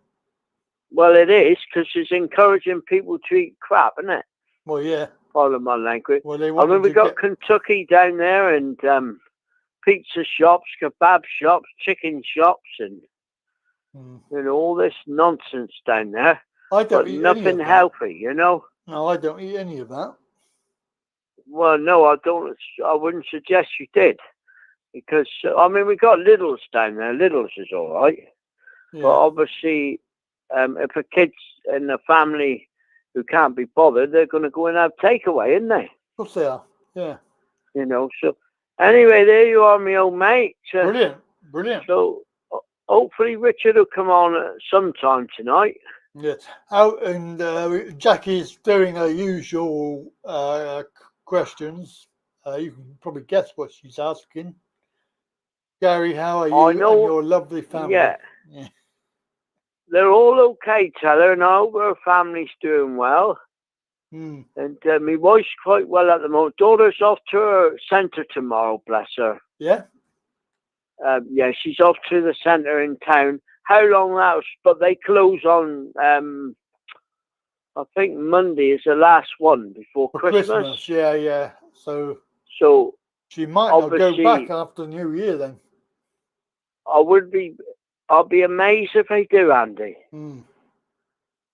Well, it is, because it's encouraging people to eat crap, isn't it? Well, yeah. Pardon my language. Well, I mean, we got Kentucky down there, and pizza shops, kebab shops, chicken shops, and you know, all this nonsense down there. I don't eat nothing any of that. healthy, you know. No, I don't eat any of that. Well, no, I don't. I wouldn't suggest you did, because I mean, we got Lidl's down there. Lidl's is all right, but obviously, if a kid's in a family who can't be bothered, they're going to go and have takeaway, isn't they? Of course they are. Yeah. You know. So anyway, there you are, my old mate. Brilliant. So hopefully Richard will come on sometime tonight. Yes. And Jackie's doing her usual questions. You can probably guess what she's asking. Gary, how are you and your lovely family? Yeah. They're all okay, tell her, and I hope her family's doing well. And my wife's quite well at the moment. Daughter's off to her centre tomorrow, bless her. Yeah? Yeah, she's off to the centre in town. How long that was, but they close on, I think Monday is the last one before Christmas. Yeah. So she might not go back after New Year then. I'll be amazed if they do, Andy.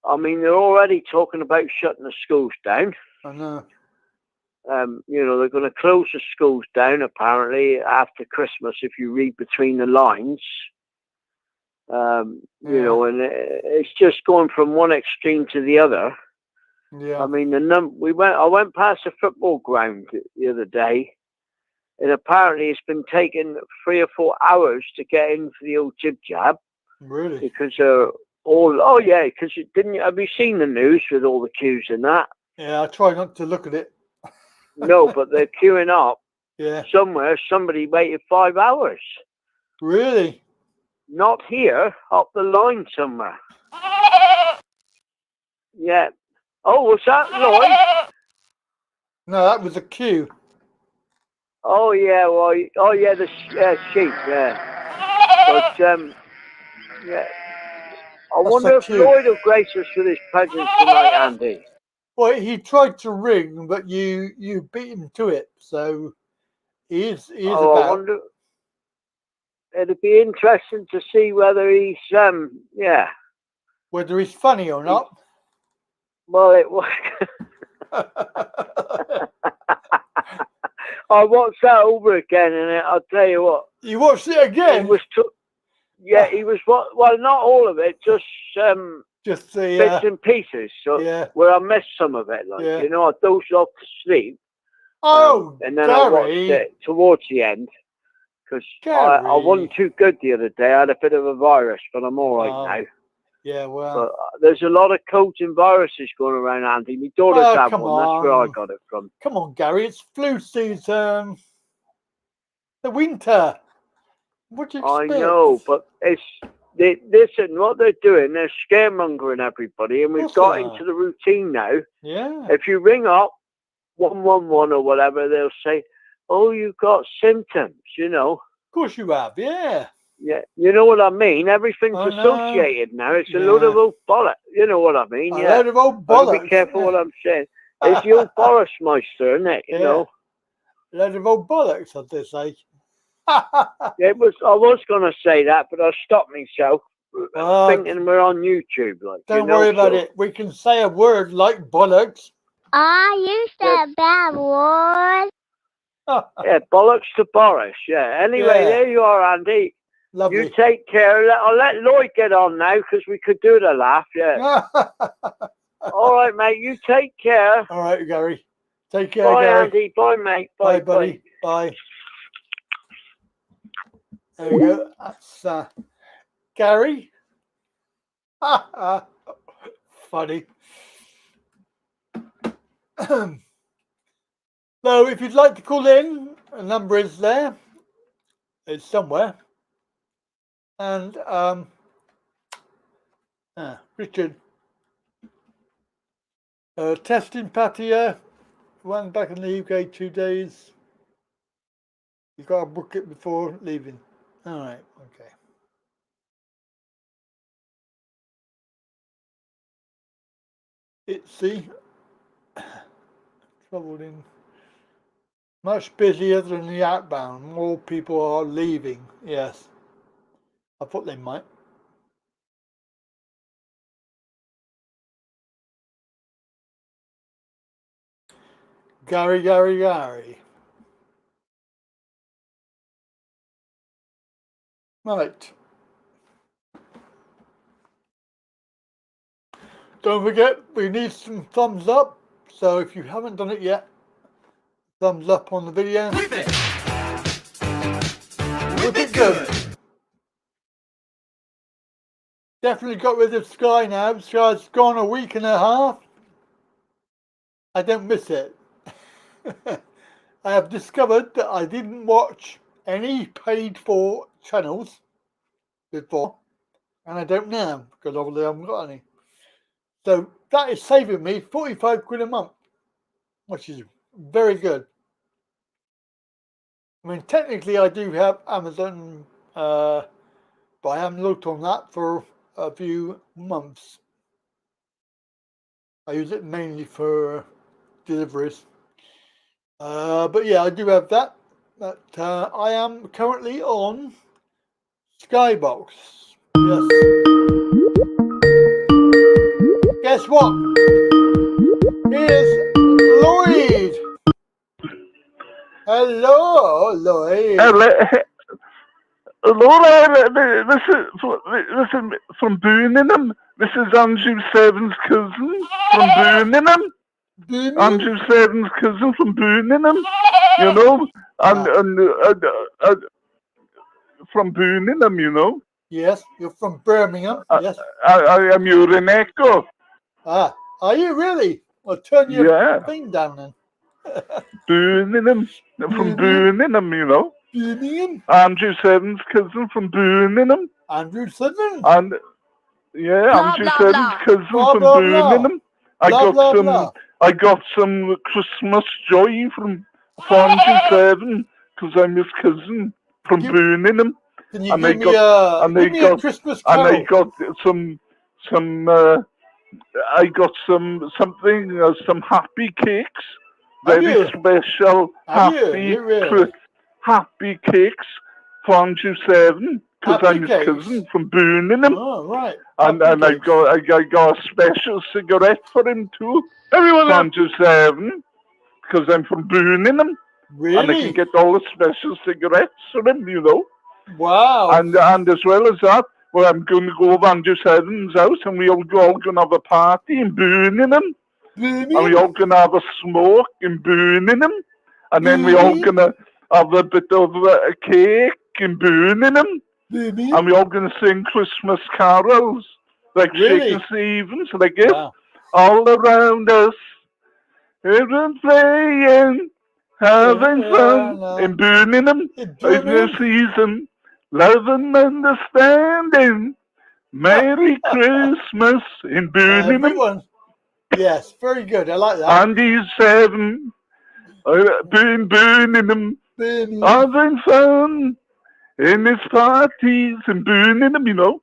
I mean, they're already talking about shutting the schools down. I know. You know, they're going to close the schools down, apparently, after Christmas, if you read between the lines. You know, and it's just going from one extreme to the other. Yeah. I mean, I went past a football ground the other day, and apparently it's been taking 3 or 4 hours to get in for the old jib jab. Really? Because because have you seen the news with all the queues and that? Yeah, I try not to look at it. No, but they're queuing up. Yeah. Somewhere, somebody waited 5 hours. Really? Not here, up the line somewhere. Yeah. Oh, was that Lloyd? No, that was a queue. Oh, yeah, the sheep, yeah. But, yeah. I wonder if Lloyd will grace us with his presence tonight, Andy. Well, he tried to ring, but you beat him to it, so he is about. I wonder. It'd be interesting to see whether he's, whether he's funny or not. Well, it was. I watched that over again, and I'll tell you what. You watched it again? It was he was well, not all of it, just the bits and pieces. So where I missed some of it, like you know, I dozed off to sleep. And then I watched it towards the end because I wasn't too good the other day. I had a bit of a virus, but I'm all right now. Yeah, well, but there's a lot of codes and viruses going around, Andy. My daughter's had one. That's where I got it from. Come on, Gary. It's flu season. The winter. What do you expect? I know, but listen, what they're doing, they're scaremongering everybody, and we've got into the routine now. Yeah. If you ring up 111 or whatever, they'll say, "Oh, you've got symptoms," you know. Of course you have, yeah. Yeah, you know what I mean? Everything's associated now. It's a load of old bollocks. You know what I mean? A load of old bollocks. Be careful what I'm saying. It's the old Boris Meister, isn't it? You know? A load of old bollocks, as they say. I was going to say that, but I stopped myself thinking we're on YouTube. Like, don't worry about it. We can say a word like bollocks. You said bad word. Yeah, bollocks to Boris. Yeah. Anyway, there you are, Andy. Lovely. You take care. I'll let Lloyd get on now because we could do the laugh. Yeah. All right, mate. You take care. All right, Gary. Take care, Bye, Gary. Andy. Bye, mate. Bye, buddy. Bye. There we go. That's Gary. Funny. So, if you'd like to call in, a number is there. It's somewhere. And Richard. Testing patio. One back in the UK 2 days. You've got to book it before leaving. All right. Okay. It's the trouble in much busier than the outbound. More people are leaving. Yes. I thought they might. Gary. Right. Don't forget, we need some thumbs up. So if you haven't done it yet, thumbs up on the video. Whip it good. Definitely got rid of Sky now. Sky's gone a week and a half. I don't miss it. I have discovered that I didn't watch any paid for channels before, and I don't now because obviously I haven't got any. So that is saving me 45 quid a month, which is very good. I mean, technically I do have Amazon, but I haven't looked on that for a few months. I use it mainly for deliveries. But yeah, I do have that. But I am currently on Skybox. Yes. Guess what? Here's Lloyd. Hello, Lloyd. Hello there. This is from Birmingham. This is Andrew Seven's cousin from Birmingham. Andrew Seven's cousin from Birmingham. You know, and from Birmingham, you know. Yes, you're from Birmingham. Yes. I am your echo. Ah, are you really? Well, turn your thing down then. Birmingham. From Birmingham, you know. Birmingham? Andrew Seven's cousin from Birmingham. Andrew Seven? And Andrew Seven's cousin from Birmingham. I got some Christmas joy from Andrew Seven because I'm his cousin from Birmingham. Can you give me a Christmas carol? And I got some happy cakes. Very special happy cakes for Andrew Seven because I'm his cousin from Birmingham. Oh, right. And I got a special cigarette for him too. Everyone for Andrew Seven because I'm from Birmingham. Really? And I can get all the special cigarettes for him, you know. Wow. And as well as that, well, I'm going to go over Andrew Seven's house and we're all going to have a party in Birmingham. And we're all going to have a smoke in Birmingham. And then we're all going to have a bit of a cake in Birmingham. And we're all going to sing Christmas carols. Like Shakin' Stevens, like it. Wow. All around us. Everyone's playing. Having fun in Birmingham. In the season. Love and understanding. Merry Christmas in Birmingham. Everyone. Yes, very good. I like that. Andy Seven. In Birmingham. Having fun in his parties in Birmingham, you know.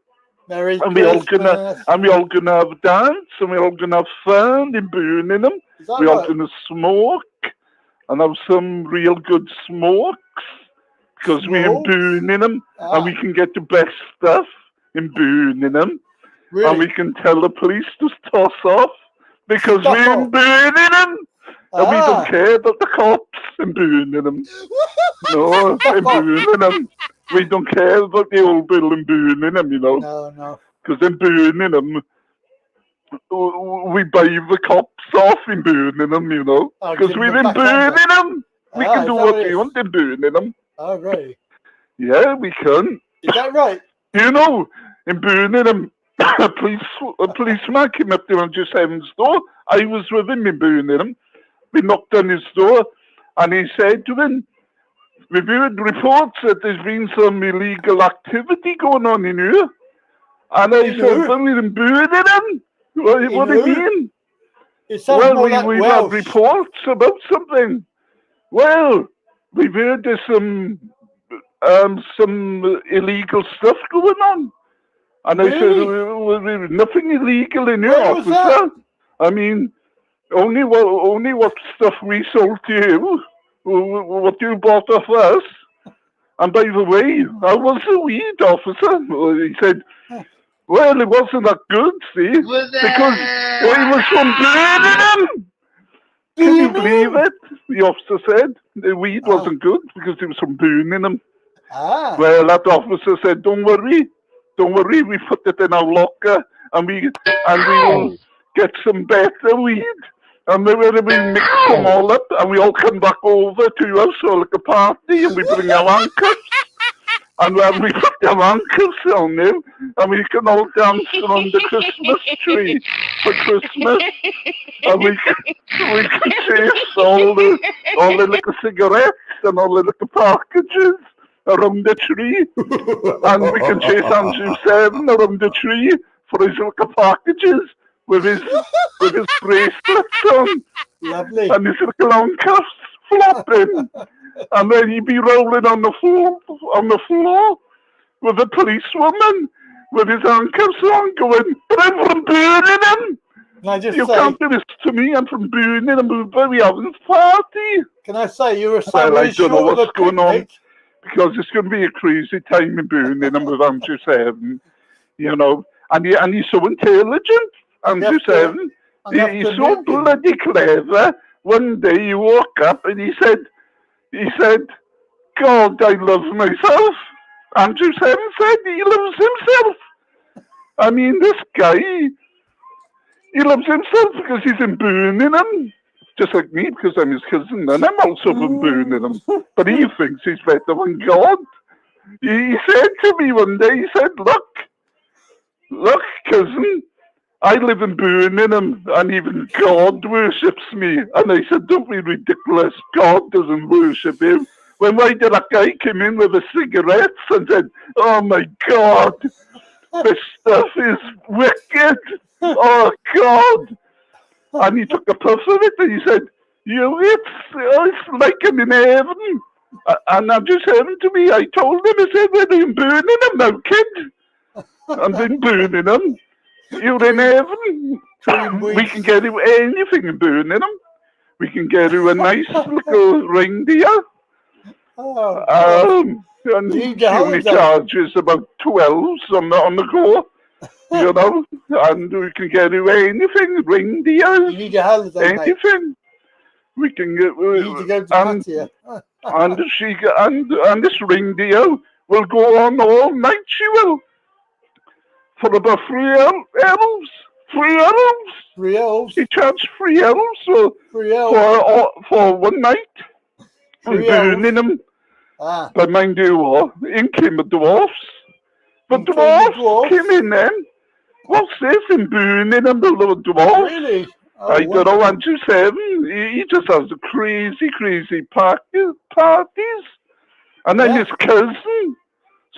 Merry and Christmas. we're all gonna have a dance and we're all gonna have fun in Birmingham. We're all gonna smoke and have some real good smokes because we're in Birmingham and we can get the best stuff in Birmingham. Really? And we can tell the police to toss off because we're in Birmingham. And we don't care about the cops in Birmingham. No, in Birmingham. We don't care about the old building burning them, you know. No. Because they're burning them. We buy the cops off in burning them, you know. Because we're in burning them. We can do what we want in burning them. Oh, right. Yeah, we can. Is that right? You know, in burning them, a policeman came up to Andrew Seven's door. I was with him in Birmingham. We knocked on his door, and he said to him, "We've heard reports that there's been some illegal activity going on in here." And I said, "Well, we're in Birmingham. What do you mean?" Well, we've had reports about something. Well, we've heard there's some illegal stuff going on. And I said, well, there's nothing illegal in your officer. I mean, only what stuff we sold to you, what you bought off us. And by the way, how was the weed, officer? Well, he said, well, it wasn't that good, see, because it was from Birmingham. Can you believe it? The officer said the weed wasn't good because it was from Birmingham. Well, that officer said, don't worry, we put it in our locker and we will get some better weed. And then we mix them all up and we all come back over to us for like a party and we bring our handcuffs. And then we put our handcuffs on them and we can all dance around the Christmas tree for Christmas. And we can chase all the little cigarettes and all the little packages around the tree. And we can chase Andrew Seven around the tree for his little packages with his bracelets on. Lovely. And his little handcuffs flopping. And then he'd be rolling on the floor with a policewoman with his handcuffs on going, but I'm from Birmingham. You can't do this to me, I'm from Birmingham, we're having a party. Can I say, you're a Well, I don't know what's going on, because it's going to be a crazy time in Birmingham with Andrew Seven, you know. And he's so intelligent, Andrew Seven. He's so bloody clever. One day he woke up and he said, God, I love myself. Andrew Seven said he loves himself. I mean, this guy, he loves himself because he's in Birmingham, just like me, because I'm his cousin, and I'm also from Birmingham. But he thinks he's better than God. He said to me one day, he said, look, cousin, I live in Birmingham, and even God worships me. And I said, don't be ridiculous. God doesn't worship him. Why did that guy come in with a cigarette and said, oh my God, this stuff is wicked. Oh God. And he took a puff of it and he said, it's like I'm in heaven. And I'm just saying to me, I told him, I said, we're in Birmingham now, kid. I'm in Birmingham. You're in heaven. We can get you anything in Birmingham. We can get you a nice little reindeer. And he only charges about 12 on the go, you know. And we can get you anything, reindeers, anything. We can get. And this reindeer will go on all night. She will. For about 3 elves. 3 elves. 3 elves. He charged 3 elves for one night. And burning them. But mind you what, in came the dwarfs. The dwarfs came in then. What's this in burning them, the little dwarfs? Really? I don't know, Andrew Seven. He just has the crazy parties. And then his cousin.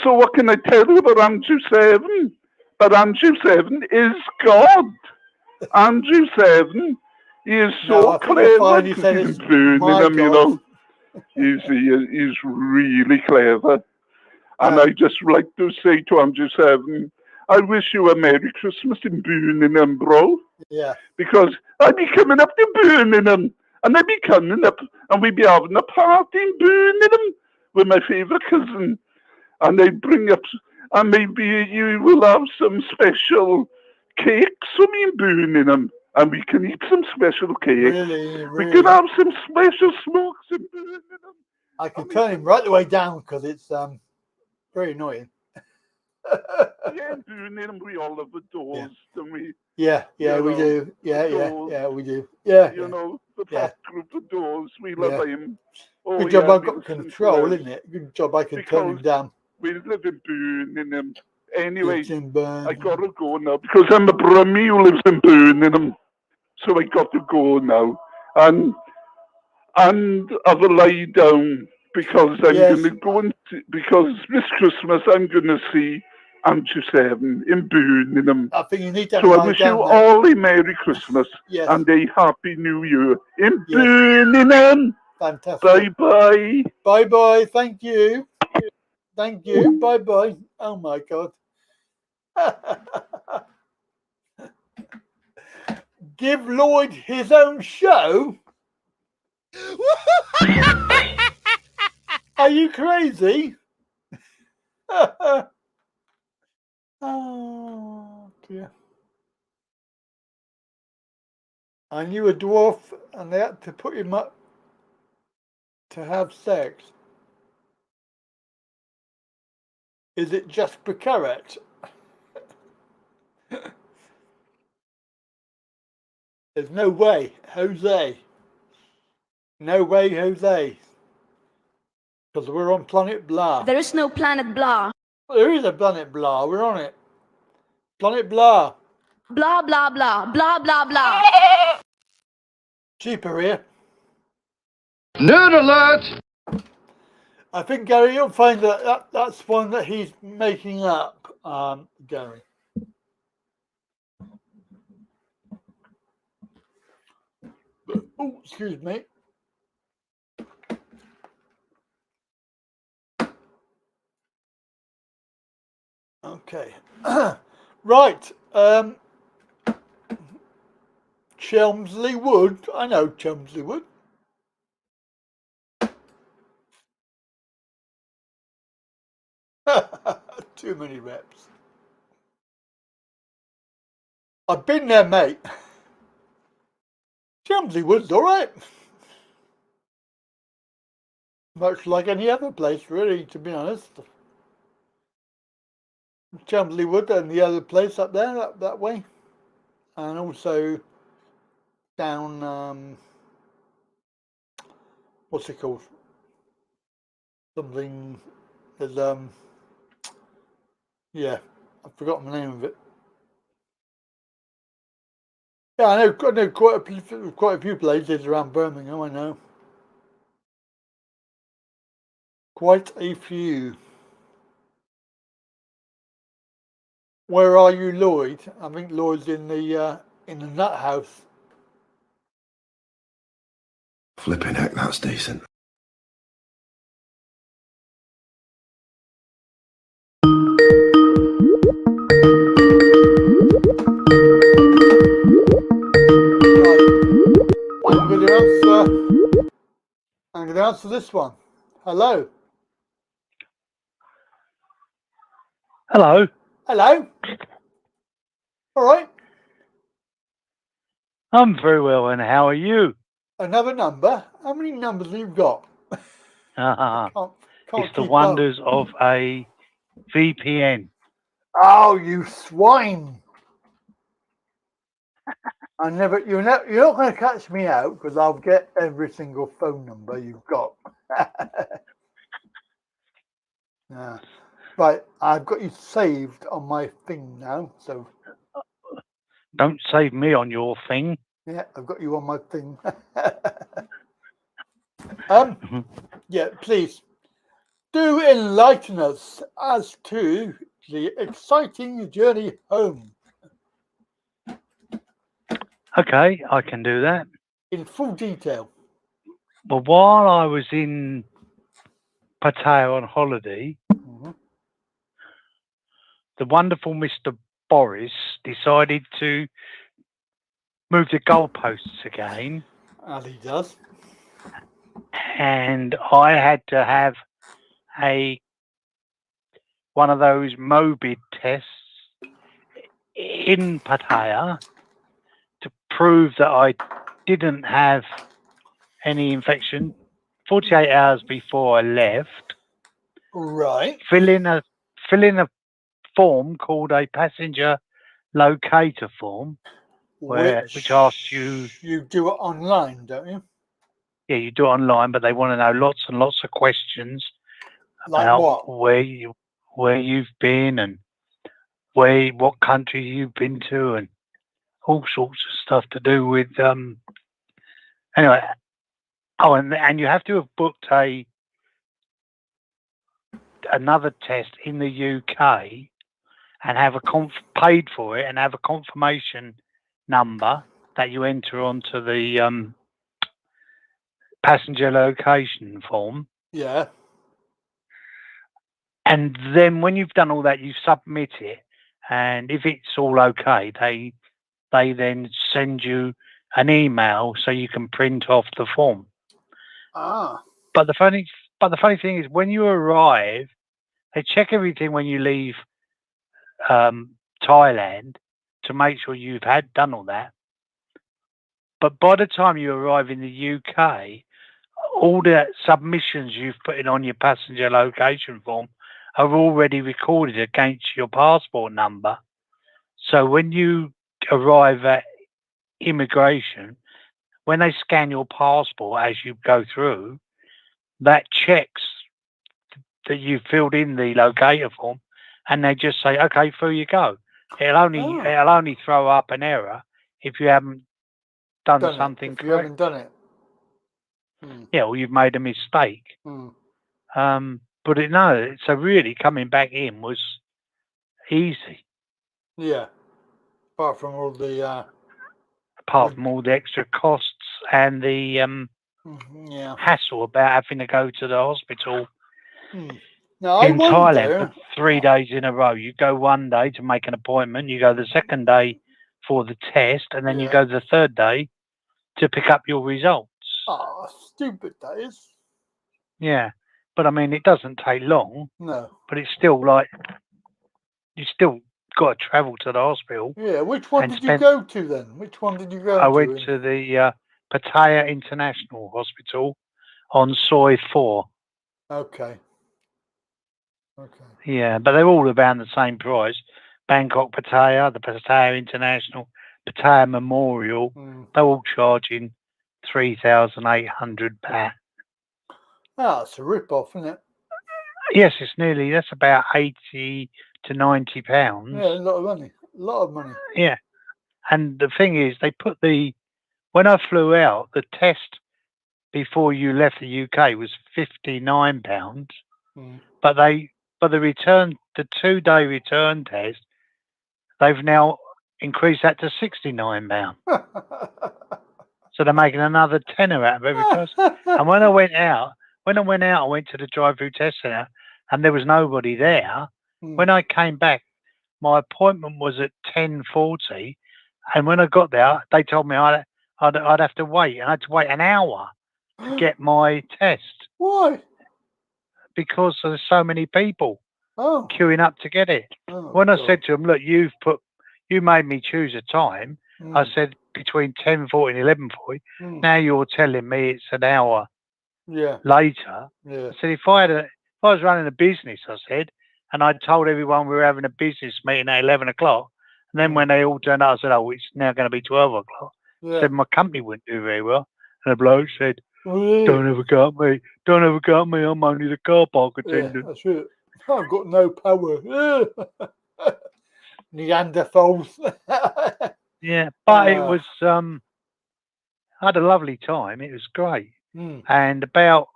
So what can I tell you about Andrew Seven? But Andrew Seven is God. Andrew Seven, he is so clever because he's burning them, you know. He's really clever. And I just like to say to Andrew Seven, I wish you a Merry Christmas in Birmingham, bro. Yeah. Because I'd be coming up to Birmingham, and I'd be coming up, and we'd be having a party in Birmingham with my favourite cousin. And they'd bring up, and maybe you will have some special cakes for me in Birmingham. And we can eat some special cakes. Really? We can have some special smokes in Birmingham. I can turn him right the way down because it's Very annoying. Yeah, doing them, we all have the doors, don't we? Yeah, yeah, You we know, do. Yeah, the yeah, doors, yeah, we do. Yeah, you yeah, know, the yeah. top group of doors, we love Yeah. them. Oh, Good job yeah, I've we got listen to control, them. isn't it? Good job I can turn Because him down. we live in Birmingham. Anyway, Lives in Birmingham. I got to go now because I'm a Brummie who lives in Birmingham. So I got to go now. And have a lie down because I'm going to go and see, because this Christmas I'm going to see Andrew Seven in Birmingham. I think you need to So I lie wish you down there. all a Merry Christmas Yes. and a Happy New Year in Yes. Birmingham. Fantastic. Bye-bye. Bye-bye. Thank you. Thank you. Bye-bye. Oh, my God. Give Lloyd his own show? Are you crazy? Oh, dear. I knew a dwarf and they had to put him up to have sex. Is it just per carrot? There's no way, Jose. No way, Jose. Because we're on planet blah. There is no planet blah. There is a planet blah. We're on it. Planet blah. Blah, blah, blah. Blah, blah, blah. Cheaper here. Nerd alert! I think, Gary, you'll find that's one that he's making up, Gary. Oh, excuse me. Okay. Right. Chelmsley Wood. I know Chelmsley Wood. Too many reps. I've been there, mate. Chelmsley Wood's all right. Much like any other place, really, to be honest. Chelmsley Wood and the other place up there, that way. And also down, what's it called? Something, there's, yeah, I've forgotten the name of it. Yeah, I know quite a few places around Birmingham, I know. Quite a few. Where are you, Lloyd? I think Lloyd's in the nut house. Flipping heck, that's decent. I'm going to answer this one. Hello. Hello. Hello. All right. I'm very well, and how are you? Another number? How many numbers have you got? It's the wonders of a VPN. Oh, you swine. You're not going to catch me out because I'll get every single phone number you've got. Yeah. Right, I've got you saved on my thing now, so. Don't save me on your thing. Yeah, I've got you on my thing. Yeah, please do enlighten us as to the exciting journey home. Okay, I can do that. In full detail. Well, while I was in Pattaya on holiday, the wonderful Mr. Boris decided to move the goalposts again. As he does. And I had to have one of those Mobid tests in Pattaya to prove that I didn't have any infection 48 hours before I left. Right. Fill in a form called a passenger locator form, which asks you. You do it online, don't you? Yeah, you do it online, but they want to know lots and lots of questions Like about what? where you've been and what country you've been to and all sorts of stuff to do with anyway. Oh, and you have to have booked another test in the UK and have paid for it and have a confirmation number that you enter onto the passenger location form. Yeah. And then when you've done all that, you submit it, and if it's all okay, they then send you an email so you can print off the form. Ah. But the funny thing is, when you arrive, they check everything when you leave Thailand to make sure you've done all that. But by the time you arrive in the UK, all the submissions you've put in on your passenger location form are already recorded against your passport number. So when you arrive at immigration, when they scan your passport as you go through, that checks that you've filled in the locator form, and they just say, "Okay, through you go." It'll only throw up an error if you haven't done something correct. You haven't done it. Yeah, or you've made a mistake. But so really coming back in was easy. Yeah. Apart from all the extra costs and the hassle about having to go to the hospital now, in Thailand for 3 days in a row. You go one day to make an appointment, you go the second day for the test, and then you go the third day to pick up your results. Oh, stupid that is. Yeah, but I mean, it doesn't take long. No. But it's still like, you still got to travel to the hospital. Yeah, which one did you go to then? Which one did you go to? I went to the Pattaya International Hospital on Soi 4. Okay. Yeah, but they're all around the same price. Bangkok Pattaya, the Pattaya International, Pattaya Memorial, they're all charging 3,800 baht. Ah, it's a rip-off, isn't it? Yes, that's about 80 to 90 pounds. Yeah, a lot of money. A lot of money. Yeah. And the thing is, they put when I flew out, the test before you left the UK was £59. But the 2-day return test, they've now increased that to £69. So they're making another tenner out of every person. And when I went out, I went to the drive-through test centre, and there was nobody there. When I came back, my appointment was at 10:40, and when I got there, they told me I'd have to wait, and I had to wait an hour to get my test. Why? Because there's so many people queuing up to get it. When I said to them, "Look, you made me choose a time," I said between 10:40 and 11:40. Now you're telling me it's an hour later. Yeah. I said, if I was running a business, I said, and I told everyone we were having a business meeting at 11 o'clock, and then when they all turned up, I said, "Oh, it's now going to be 12 o'clock." I said, my company wouldn't do very well. And the bloke said, "Don't ever go at me. Don't ever go at me. I'm only the car park attendant." Yeah, that's it. I've got no power. Neanderthals. Yeah, but it was, I had a lovely time. It was great. And about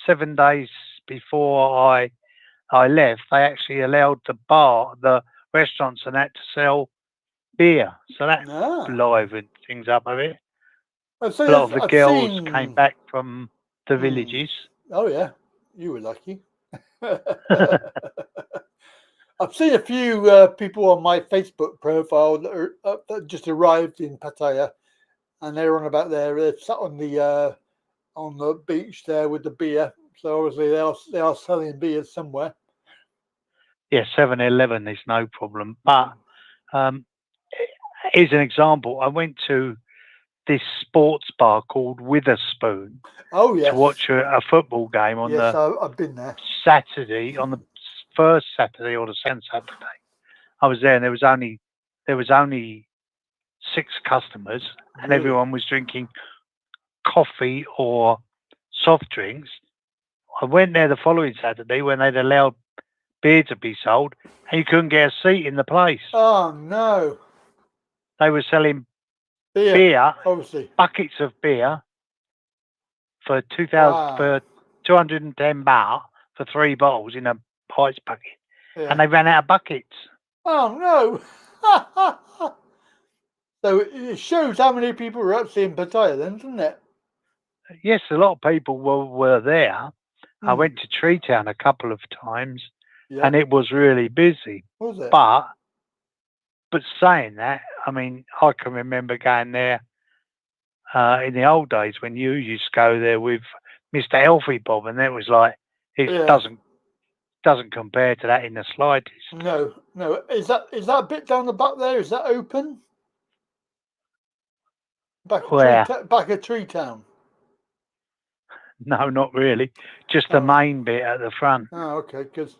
7 days before I left, they actually allowed the restaurants and that to sell beer. So that livened things up a bit. A lot of the girls came back from the villages. Oh, yeah. You were lucky. I've seen a few people on my Facebook profile that just arrived in Pattaya, and they're on about they're sat on the beach there with the beer. So obviously they are selling beer somewhere. Yeah, 7-Eleven is no problem. But here's an example. I went to this sports bar called Witherspoon Oh yes. to watch a football game on Yes, the I've been there. Saturday, on the first Saturday or the second Saturday. I was there, and there was only 6 customers, and Really? everyone was drinking coffee or soft drinks. I went there the following Saturday when they'd allowed beer to be sold, and you couldn't get a seat in the place. Oh no. They were selling beer obviously. buckets of beer for Wow. for 210 baht for 3 bottles in a pint bucket, Yeah. and they ran out of buckets. Oh no. So it shows how many people were actually in Pattaya then, doesn't it? Yes, a lot of people were there. I Hmm. went to Tree Town a couple of times, Yeah. and it was really busy. Was it? But saying that, I mean, I can remember going there in the old days when you used to go there with Mr. Healthy Bob, and it was like it Yeah. doesn't compare to that in the slightest. No. Is that bit down the back there? Is that open? Where? Back of Tree Town. No, not really. Just the main bit at the front. Oh, okay. Because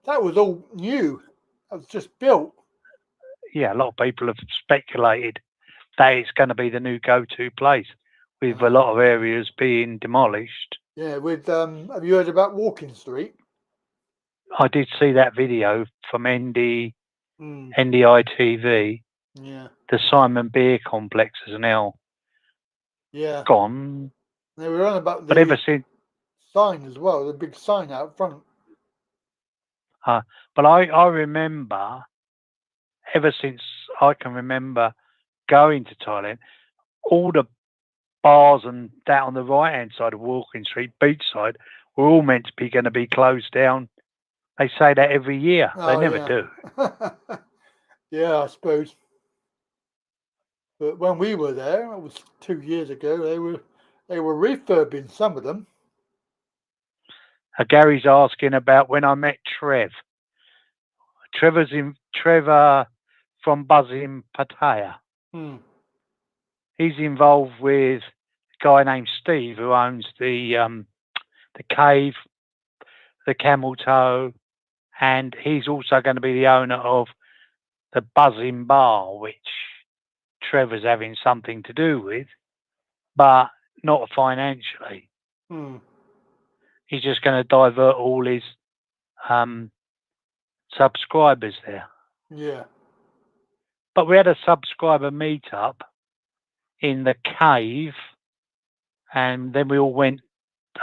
that was all new. That was just built. Yeah, a lot of people have speculated that it's going to be the new go-to place, with a lot of areas being demolished. Yeah. With have you heard about Walking Street? I did see that video from NDI TV. Yeah. The Simon Beer complex is now gone. They were on about But ever since, sign as well, the big sign out front. but I remember, ever since I can remember going to Thailand, all the bars and that on the right hand side of Walking Street, beachside, were all meant to be going to be closed down. They say that every year. They never do. Yeah, I suppose. But when we were there, it was 2 years ago. They were refurbing some of them. Gary's asking about when I met Trev. Trevor from Buzzing Pattaya. Hmm. He's involved with a guy named Steve who owns the cave, the Camel Toe, and he's also going to be the owner of the Buzzing Bar, which Trevor's having something to do with, but not financially. Hmm. He's just going to divert all his subscribers there. Yeah. But we had a subscriber meetup in the cave, and then we all went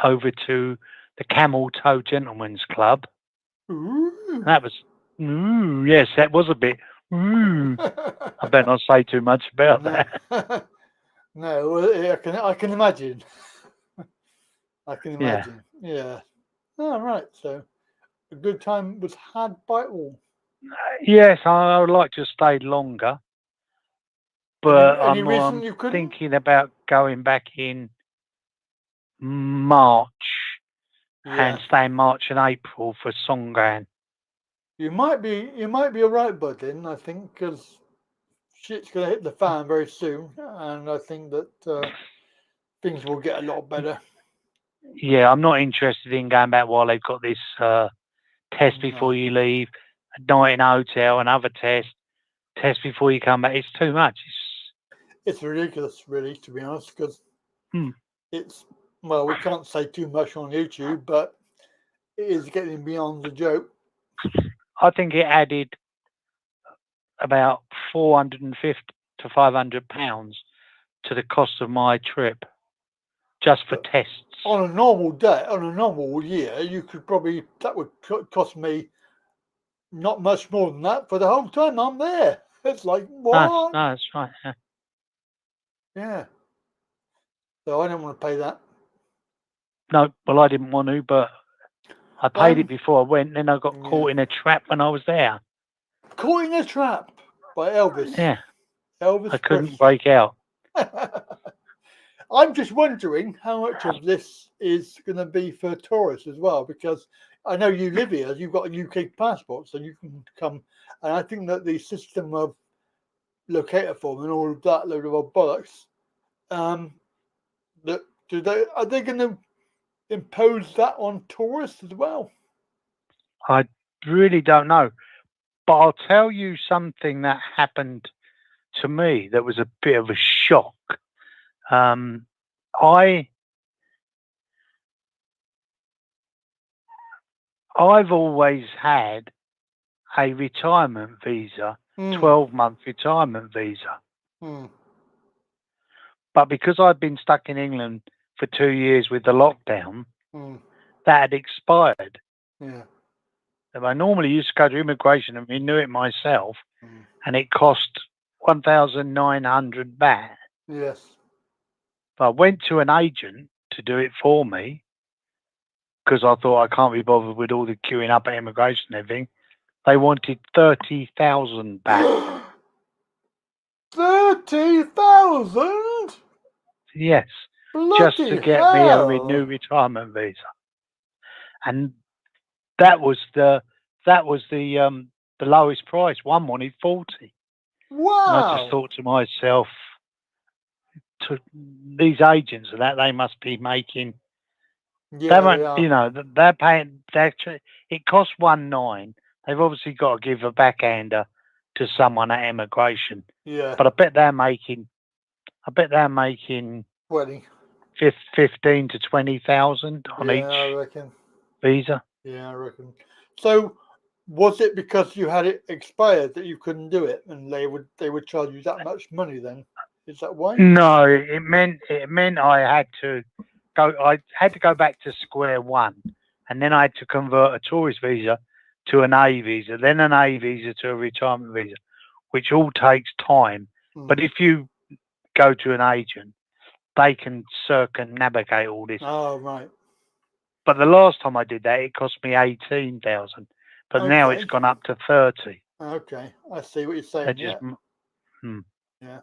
over to the Camel Toe Gentlemen's Club. Ooh. That was, yes, that was a bit, I better not say too much about that. No, I can imagine. I can imagine. Yeah. All right. So a good time was had by all. Yes, I would like to have stayed longer, but Any reason you I'm couldn't? thinking about going back in March and staying March and April for Songkran. You might be all right, bud. Then I think because shit's gonna hit the fan very soon, and I think that things will get a lot better. Yeah, I'm not interested in going back while they've got this test before you leave, a night in a hotel, another test before you come back. It's too much. It's ridiculous, really, to be honest, because it's, well, we can't say too much on YouTube, but it is getting beyond the joke. I think it added about 450 to 500 pounds to the cost of my trip, just for tests. On a normal day, on a normal year, you could probably, that would cost me not much more than that for the whole time I'm there. It's like, what? No, that's right. Yeah. So I don't want to pay that. No, well, I didn't want to, but I paid it before I went, then I got caught in a trap when I was there. Caught in a Trap by Elvis. Yeah. Elvis I couldn't Presley. break out. I'm just wondering how much of this is going to be for tourists as well, because I know you live here, you've got a UK passport, so you can come. And I think that the system of locator form and all of that load of old bollocks are they going to impose that on tourists as well? I really don't know. But I'll tell you something that happened to me that was a bit of a shock. I've always had a retirement visa, 12-month retirement visa. But because I'd been stuck in England for 2 years with the lockdown, that had expired. Yeah. And I normally used to go to immigration and renew it myself, and it cost 1,900 baht. Yes. But I went to an agent to do it for me because I thought I can't be bothered with all the queuing up at immigration and everything. They wanted 30,000 baht. 30,000? Yes. Bloody just to get me a hell. renew retirement visa. And that was the lowest price. One wanted 40. Wow. And I just thought to myself, to these agents and that, they must be making. Yeah, they they are. You know, they're paying. It costs 1,900. They've obviously got to give a backhander to someone at immigration. Yeah. But I bet they're making 20. 15 to 20,000 on Yeah, each I reckon. visa. Yeah, I reckon. So, was it because you had it expired that you couldn't do it, and they would charge you that much money? Then is that why? No, it meant I had to go. I had to go back to square one, and then I had to convert a tourist visa to an A visa, then an A visa to a retirement visa, which all takes time. But if you go to an agent, they can circumnavigate all this. Oh, right. But the last time I did that, it cost me 18,000. But now it's gone up to 30. Okay, I see what you're saying. Just, Yeah.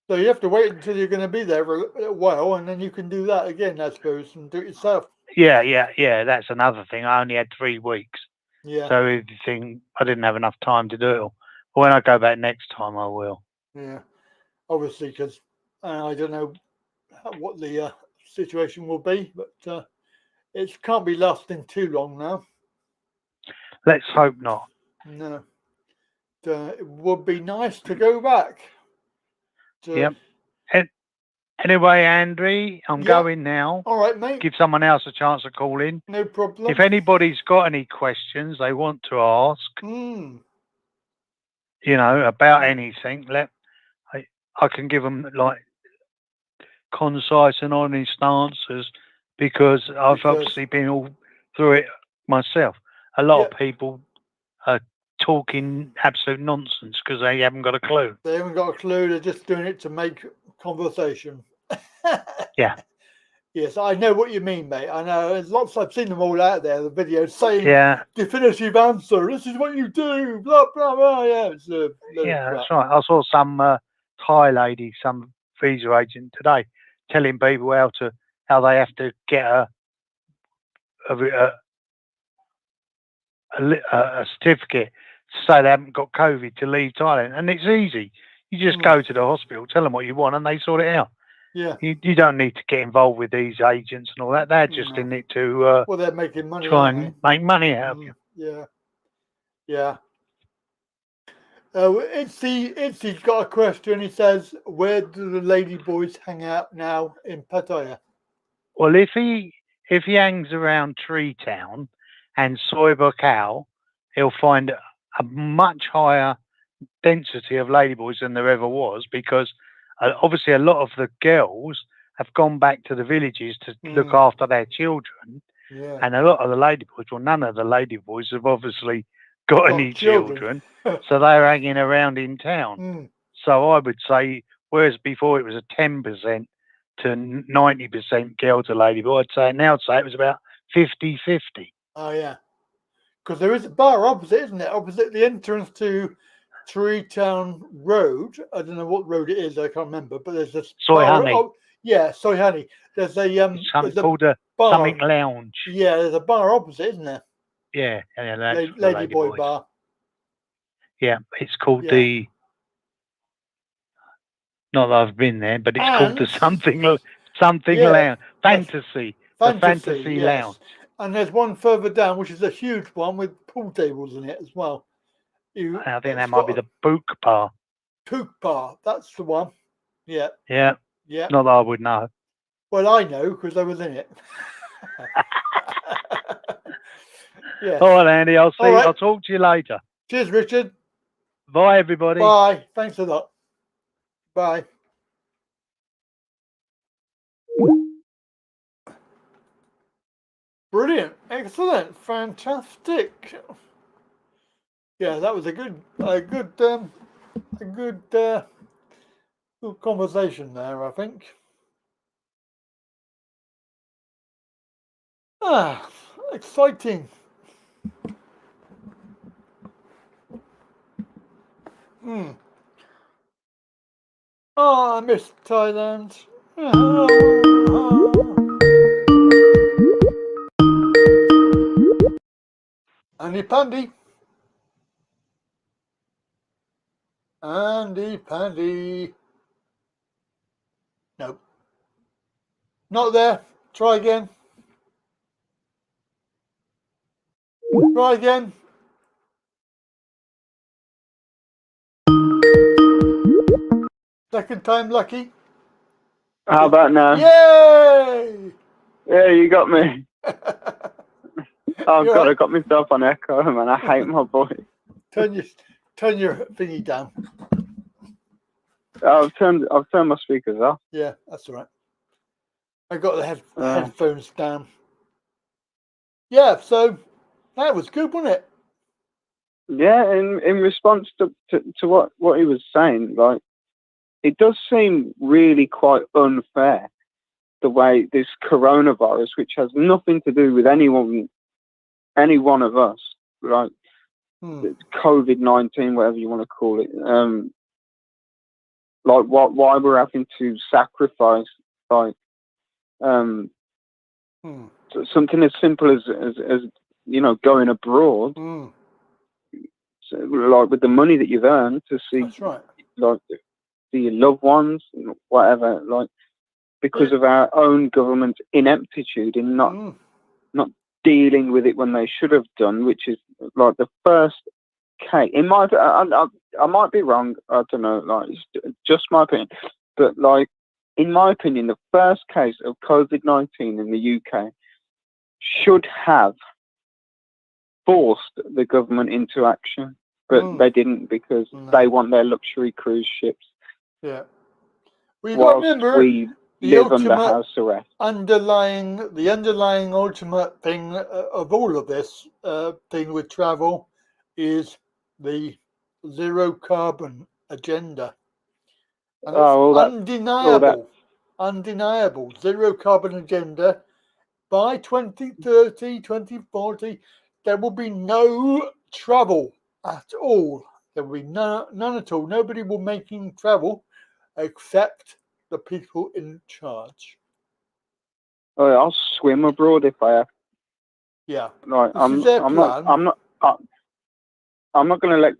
So you have to wait until you're going to be there for a while, and then you can do that again, I suppose, and do it yourself. Yeah. That's another thing. I only had 3 weeks. Yeah. So everything, I didn't have enough time to do it all. But when I go back next time, I will. Yeah. Obviously, because I don't know what the situation will be, but it can't be lasting too long now. Let's hope not. No. It would be nice to go back. Yep. Anyway, Andrew, I'm going now. All right, mate. Give someone else a chance to call in. No problem. If anybody's got any questions they want to ask, about anything, I can give them like concise and honest answers because I've obviously been all through it myself. A lot of people are talking absolute nonsense because they haven't got a clue. They haven't got a clue. They're just doing it to make conversation. Yeah. Yes, I know what you mean, mate. I know. There's lots. I've seen them all out there. The videos saying, definitive answer. This is what you do. Blah blah blah. Yeah, it's that's right. I saw some Thai lady, some visa agent today, telling people how they have to get a certificate to say they haven't got COVID to leave Thailand, and it's easy. You just go to the hospital, tell them what you want, and they sort it out. Yeah. You don't need to get involved with these agents and all that. They're just in it to they're making money. Try and make money out of you. Yeah. Itzy's got a question. He says, "Where do the lady boys hang out now in Pattaya?" Well, if he hangs around Tree Town and Soi Buakhao, he'll find a much higher density of ladyboys than there ever was, because obviously a lot of the girls have gone back to the villages to look after their children, and a lot of the ladyboys, well, none of the ladyboys have obviously got any children, so they're hanging around in town. So I would say, whereas before it was a 10% to 90% girl to ladyboy, I'd say it was about 50-50. Oh yeah, because there is a bar opposite, isn't it? Opposite the entrance to Tree Town Road. I don't know what road it is. I can't remember. But there's this Soy Honey. Soy Honey. There's a something called a bar. Something Lounge. Yeah, there's a bar opposite, isn't there? Yeah, that's Ladyboy bar. Yeah, it's called the Not that I've been there, but it's called the And something yeah, lounge. Fantasy. The Fantasy yes. Lounge. And there's one further down, which is a huge one with pool tables in it as well. I think that might be the Book Bar. Pook Bar, that's the one. Yeah. Yeah. Yeah. Not that I would know. Well, I know because I was in it. Yeah. All right, Andy. I'll see. Right. I'll talk to you later. Cheers, Richard. Bye, everybody. Bye. Thanks a lot. Bye. Brilliant. Excellent. Fantastic. Yeah, that was a good conversation there, I think. Exciting. Oh, I miss Thailand. Andy Pandy. Andy Pandy. Nope. Not there. Try again. Try again. Second time lucky. How about now? Yay! Yeah, you got me. Oh You're God, right. I got myself on echo, man. I hate my voice. Turn your thingy down. I've turned my speakers off. Yeah, that's all right. I got the headphones down. Yeah, so that was good, wasn't it? Yeah, in response to what he was saying, like, it does seem really quite unfair the way this coronavirus, which has nothing to do with any one of us, right? COVID-19, whatever you want to call it, like why we're having to sacrifice like something as simple as you know, going abroad, so, like with the money that you've earned to see, that's right, like see your loved ones, whatever, like because of our own government's ineptitude in not dealing with it when they should have done, which is like the first case. In my, I might be wrong. I don't know. Like it's just my opinion, but like in my opinion, the first case of COVID-19 in the UK should have forced the government into action, but they didn't because they want their luxury cruise ships. Yeah. Well, you got to remember the ultimate underlying ultimate thing of all of this thing with travel is the zero carbon agenda. And it's undeniable zero carbon agenda. By 2030, 2040, there will be no travel at all. There will be none at all. Nobody will making travel except the people in charge. Oh, I'll swim abroad if I have. Yeah. Like I'm not going to let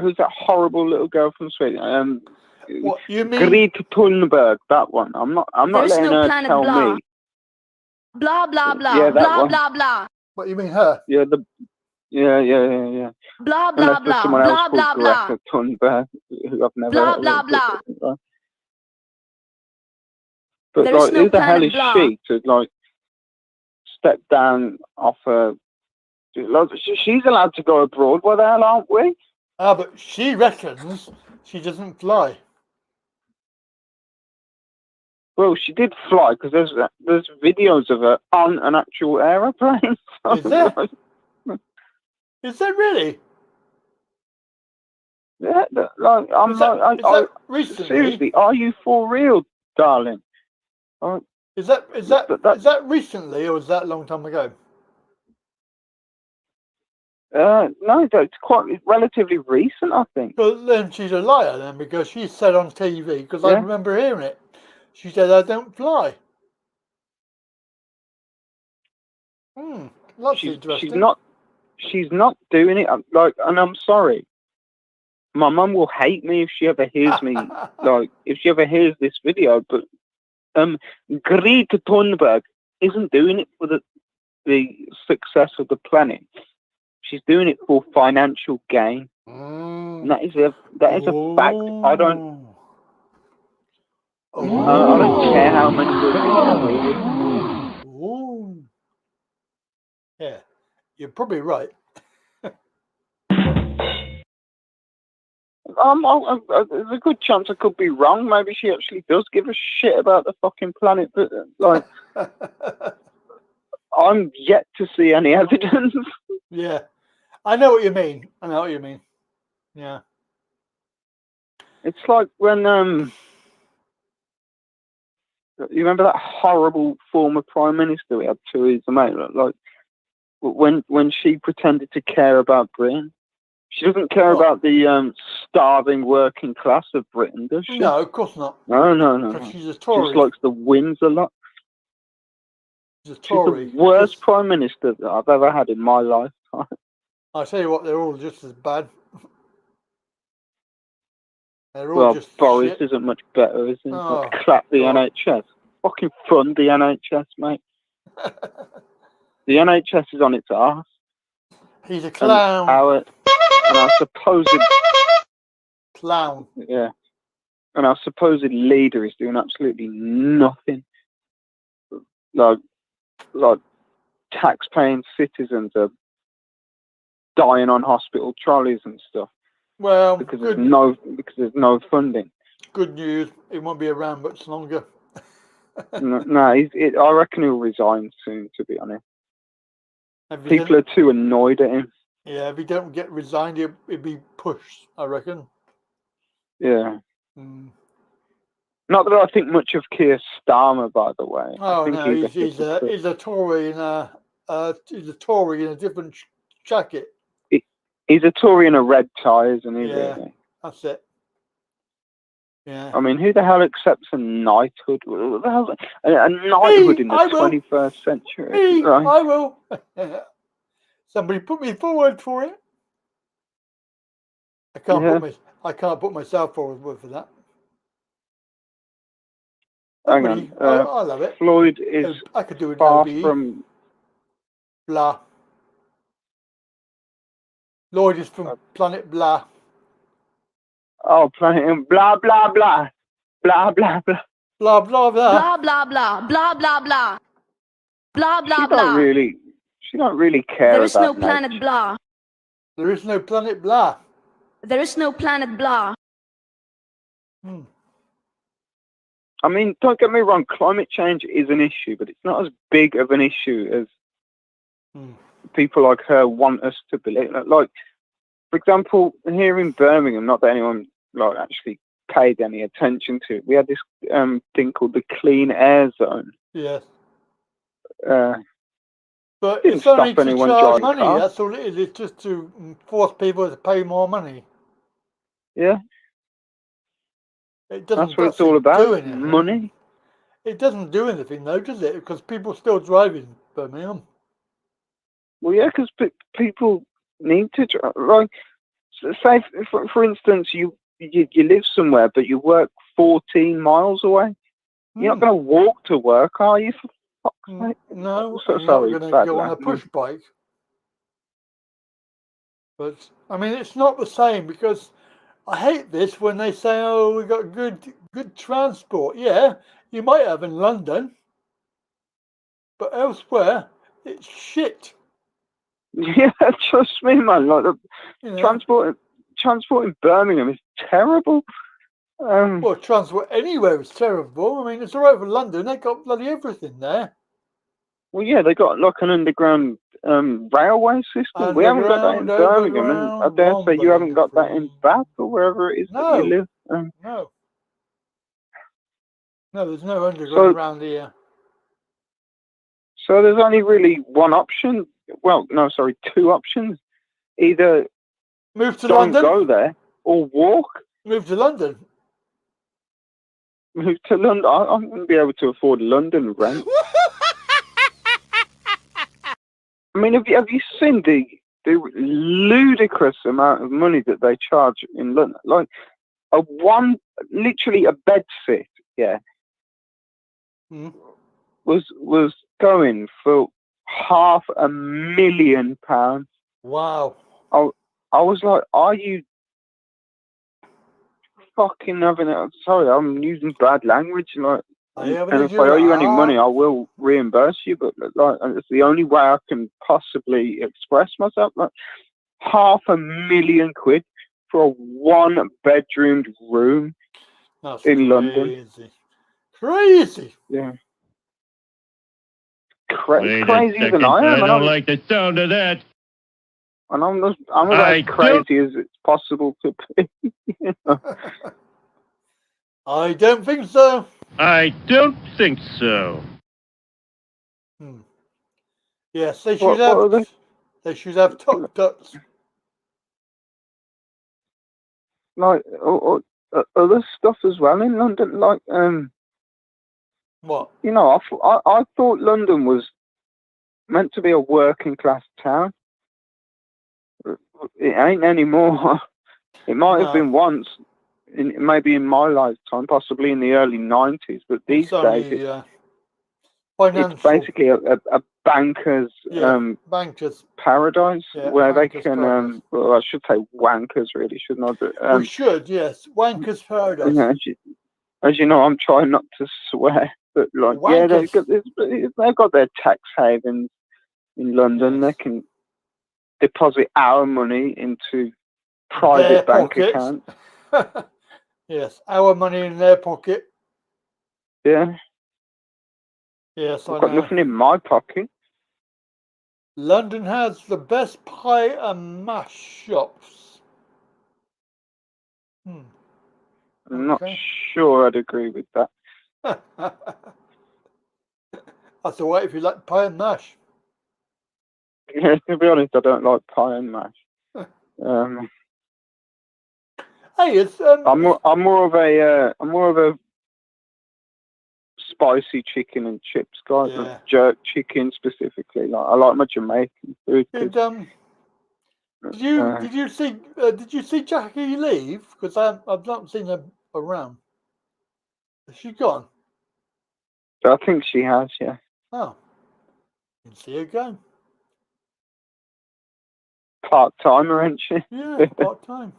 who's that horrible little girl from Sweden? What you mean? Greta Thunberg, that one. I'm not letting her tell blah. me. Blah blah blah. Yeah, that blah one. blah blah. What you mean, her? Yeah, yeah. Blah blah Unless there's blah. someone Blah else blah called blah. Greta Thunberg, who I've never Blah heard blah of. blah. But There like, is no who the hell is blah. she to like step down off her? Like, she's allowed to go abroad. Why the hell aren't we? Ah, but she reckons she doesn't fly. Well, she did fly because there's videos of her on an actual aeroplane. Is there? Is there really? Yeah, like I'm recently? Seriously, are you for real, darling? Is that recently, or was that a long time ago? No, it's relatively recent, I think. Well, then she's a liar then, because she said on TV, because I remember hearing it, she said, I don't fly. That's interesting. She's not doing it, like, and I'm sorry. my mum will hate me if she ever hears me, like, if she ever hears this video, but Greta Thunberg isn't doing it for the success of the planet. She's doing it for financial gain. And that is a fact. I don't care how much Yeah, you're probably right. There's a good chance I could be wrong. Maybe she actually does give a shit about the fucking planet, but like, I'm yet to see any evidence. Yeah, I know what you mean. Yeah, it's like when you remember that horrible former prime minister we had, Theresa May, like when she pretended to care about Britain. She doesn't care about the starving working class of Britain, does she? No, of course not. No. She's a Tory. She just likes the wins a lot. She's a Tory. She's the worst prime minister that I've ever had in my lifetime. I tell you what, they're all just as bad. They're all just Boris shit. isn't much better, is he? Oh, clap the NHS. Fucking fund the NHS, mate. The NHS is on its arse. He's a clown. And our supposed clown. Yeah. And our supposed leader is doing absolutely nothing. Like tax-paying citizens are dying on hospital trolleys and stuff. Well, because there's no funding. Good news. He won't be around much longer. No, I reckon he'll resign soon, to be honest. People are too annoyed at him. Yeah, if he don't get resigned, he'll be pushed, I reckon. Yeah. Not that I think much of Keir Starmer, by the way. Oh, I think no, he's a Tory he's a Tory in a different jacket. He's a Tory in a red tie, isn't he? Yeah, really? that's it. Yeah. I mean, who the hell accepts a knighthood? What the hell? A knighthood in the 21st century? Right? I will. Somebody put me forward for it. I can't put myself forward for that. Hang on. I love it. Floyd is I could do it far OBE. from... Blah. Lloyd is from planet blah. Oh, planet blah blah blah. Blah blah blah. Blah blah blah. Blah blah blah. Blah blah blah. Blah blah blah. She don't really care. There is about no planet blah. There is no planet blah. There is no planet blah. I mean, don't get me wrong, climate change is an issue, but it's not as big of an issue as people like her want us to believe. Like, for example, here in Birmingham, not that anyone like actually paid any attention to it, we had this thing called the Clean Air Zone. Yes. But it's only to charge money. That's all it is. It's just to force people to pay more money. Yeah. That's what it's all about. Money. It doesn't do anything though, does it? Because people still drive in Birmingham. Well, yeah, because people need to drive. Like, say, for instance, you live somewhere, but you work 14 miles away. You're not going to walk to work, are you? For fuck's sake? No, so you're sorry. not going to go on a push bike. But I mean, it's not the same because I hate this when they say, "Oh, we got good transport." Yeah, you might have in London, but elsewhere it's shit. Yeah, trust me, man. Like transport in Birmingham is terrible. Well, transport anywhere is terrible. I mean, it's all right for London. They got bloody everything there. Well, yeah, they got like an underground railway system. We haven't got that in Birmingham, and I dare say you haven't got that in Bath or wherever it is that you live. No, there's no underground around here. So there's only really one option. Well, no, sorry, two options. Either move to London, go there, or walk. Move to London. Move to London. I wouldn't be able to afford London rent. I mean, have you seen the ludicrous amount of money that they charge in London. Like literally a bed sit, was going for £500,000. Wow. I was like, are you fucking having it? Sorry, I'm using bad language. Like, and if I owe you any money, I will reimburse you. But like, it's the only way I can possibly express myself. Like, £500,000 for a 1-bedroomed room in London. Crazy. Yeah. Crazier than I am. I don't like the sound of that. And I'm about as crazy as it's possible to be. You know? I don't think so. I don't think so. Yes, they should have. They should have tuk-tuks. Like other stuff as well in London. Like what? You know, I thought London was meant to be a working class town. It ain't anymore. It might have been once, maybe in my lifetime, possibly in the early 90s, but these days it's basically a banker's paradise where they can, well, I should say wankers really, shouldn't I? But, we should, yes, wankers paradise. As you know, I'm trying not to swear, but like, they've got their tax havens in London. They can deposit our money into private bank accounts. Yes, our money in their pocket. Yeah. Yes, I've got nothing in my pocket. London has the best pie and mash shops. I'm not sure I'd agree with that. That's all right if you like pie and mash. Yeah, to be honest, I don't like pie and mash. Hey, it's I'm more of a spicy chicken and chips guy, jerk chicken specifically. Like, I like my Jamaican food. Did you see Jackie leave? Because I've not seen her around. Has she gone? I think she has, yeah. Oh, didn't see her go. Part-timer, ain't she? Yeah, part-time.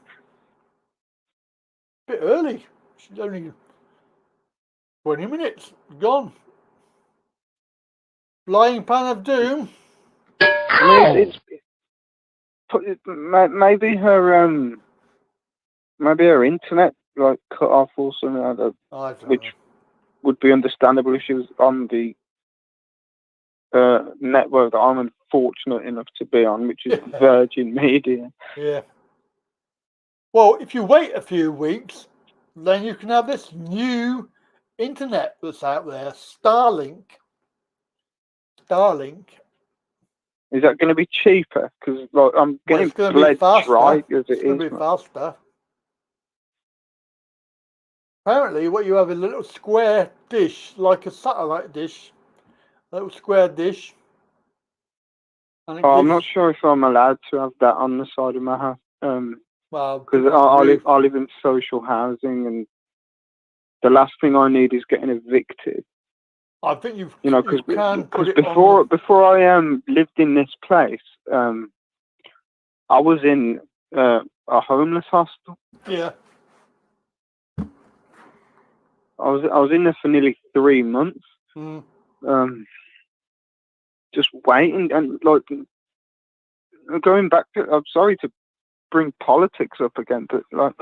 Bit early. She's only 20 minutes gone. Flying pan of doom. I mean, maybe her internet like cut off or something like that, which would be understandable if she was on the network that I'm unfortunate enough to be on, which is Virgin Media. Yeah. Well, if you wait a few weeks, then you can have this new internet that's out there, Starlink. Is that going to be cheaper? Because like, I'm getting bled dry as it is. It's going to be faster. Apparently, what you have is a little square dish, like a satellite dish, a little square dish. I'm not sure if I'm allowed to have that on the side of my house. Well, because I live in social housing, and the last thing I need is getting evicted. I think you know, because before I lived in this place, I was in a homeless hostel. Yeah. I was in there for nearly 3 months. Just waiting and like going back to. I'm sorry to bring politics up again, but like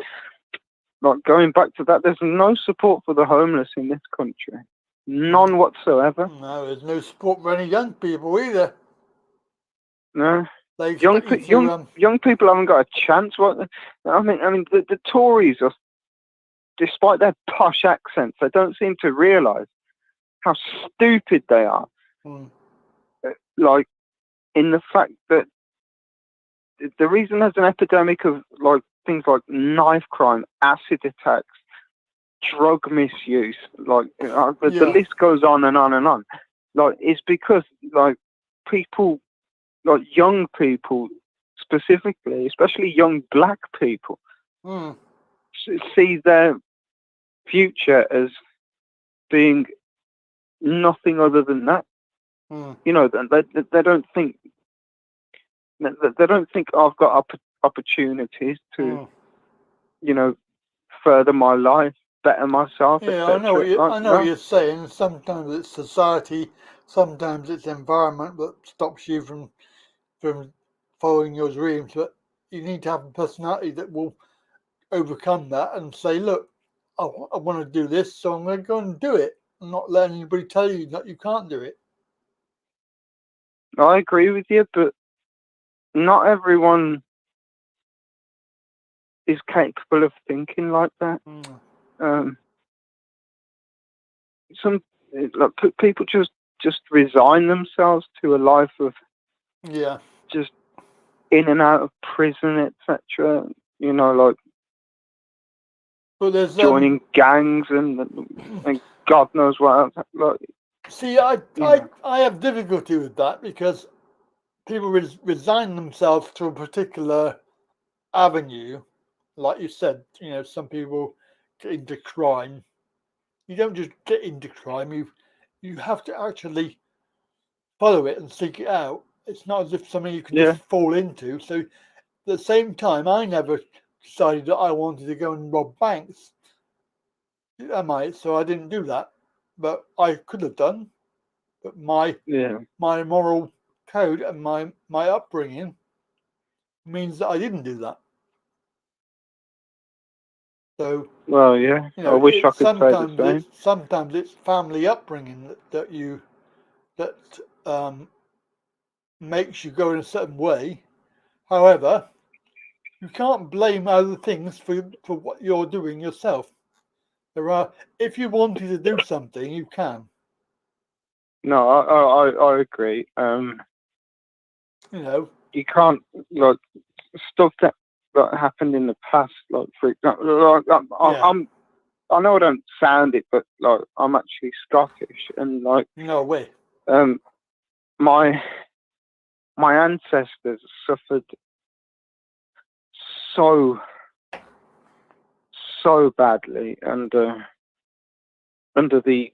going back to that, there's no support for the homeless in this country. None whatsoever. No, there's no support for any young people either. No, young people haven't got a chance. I mean, the Tories are, despite their posh accents, they don't seem to realise how stupid they are. Like, in the fact that the reason there's an epidemic of like things like knife crime, acid attacks, drug misuse, like the list goes on and on and on. Like, it's because like people, like young people, specifically, especially young black people, Mm. see their future as being nothing other than that. Mm. You know, they don't think I've got opportunities to, you know, further my life, better myself, Yeah, etc. I know what No. you're saying. Sometimes it's society, sometimes it's environment that stops you from following your dreams. But you need to have a personality that will overcome that and say, "Look, I want to do this, so I'm going to go and do it. I'm not letting anybody tell you that you can't do it." I agree with you, but not everyone is capable of thinking like that. People just resign themselves to a life of just in and out of prison, etc. You know, like but there's joining gangs and God knows what else. Like, see, I have difficulty with that because people resign themselves to a particular avenue. Like you said, you know, some people get into crime. You don't just get into crime. You have to actually follow it and seek it out. It's not as if something you can just fall into. So at the same time, I never decided that I wanted to go and rob banks. So I didn't do that. But I could have done. But my moral code and my upbringing means that I didn't do that. So you know, I wish I could say the same. Sometimes it's family upbringing that makes you go in a certain way. However, you can't blame other things for what you're doing yourself. If you wanted to do something, you can. No, I agree. You know, you can't, like, stuff that happened in the past. Like, for example, I know I don't sound it, but like I'm actually Scottish, and like no way. My ancestors suffered so badly under the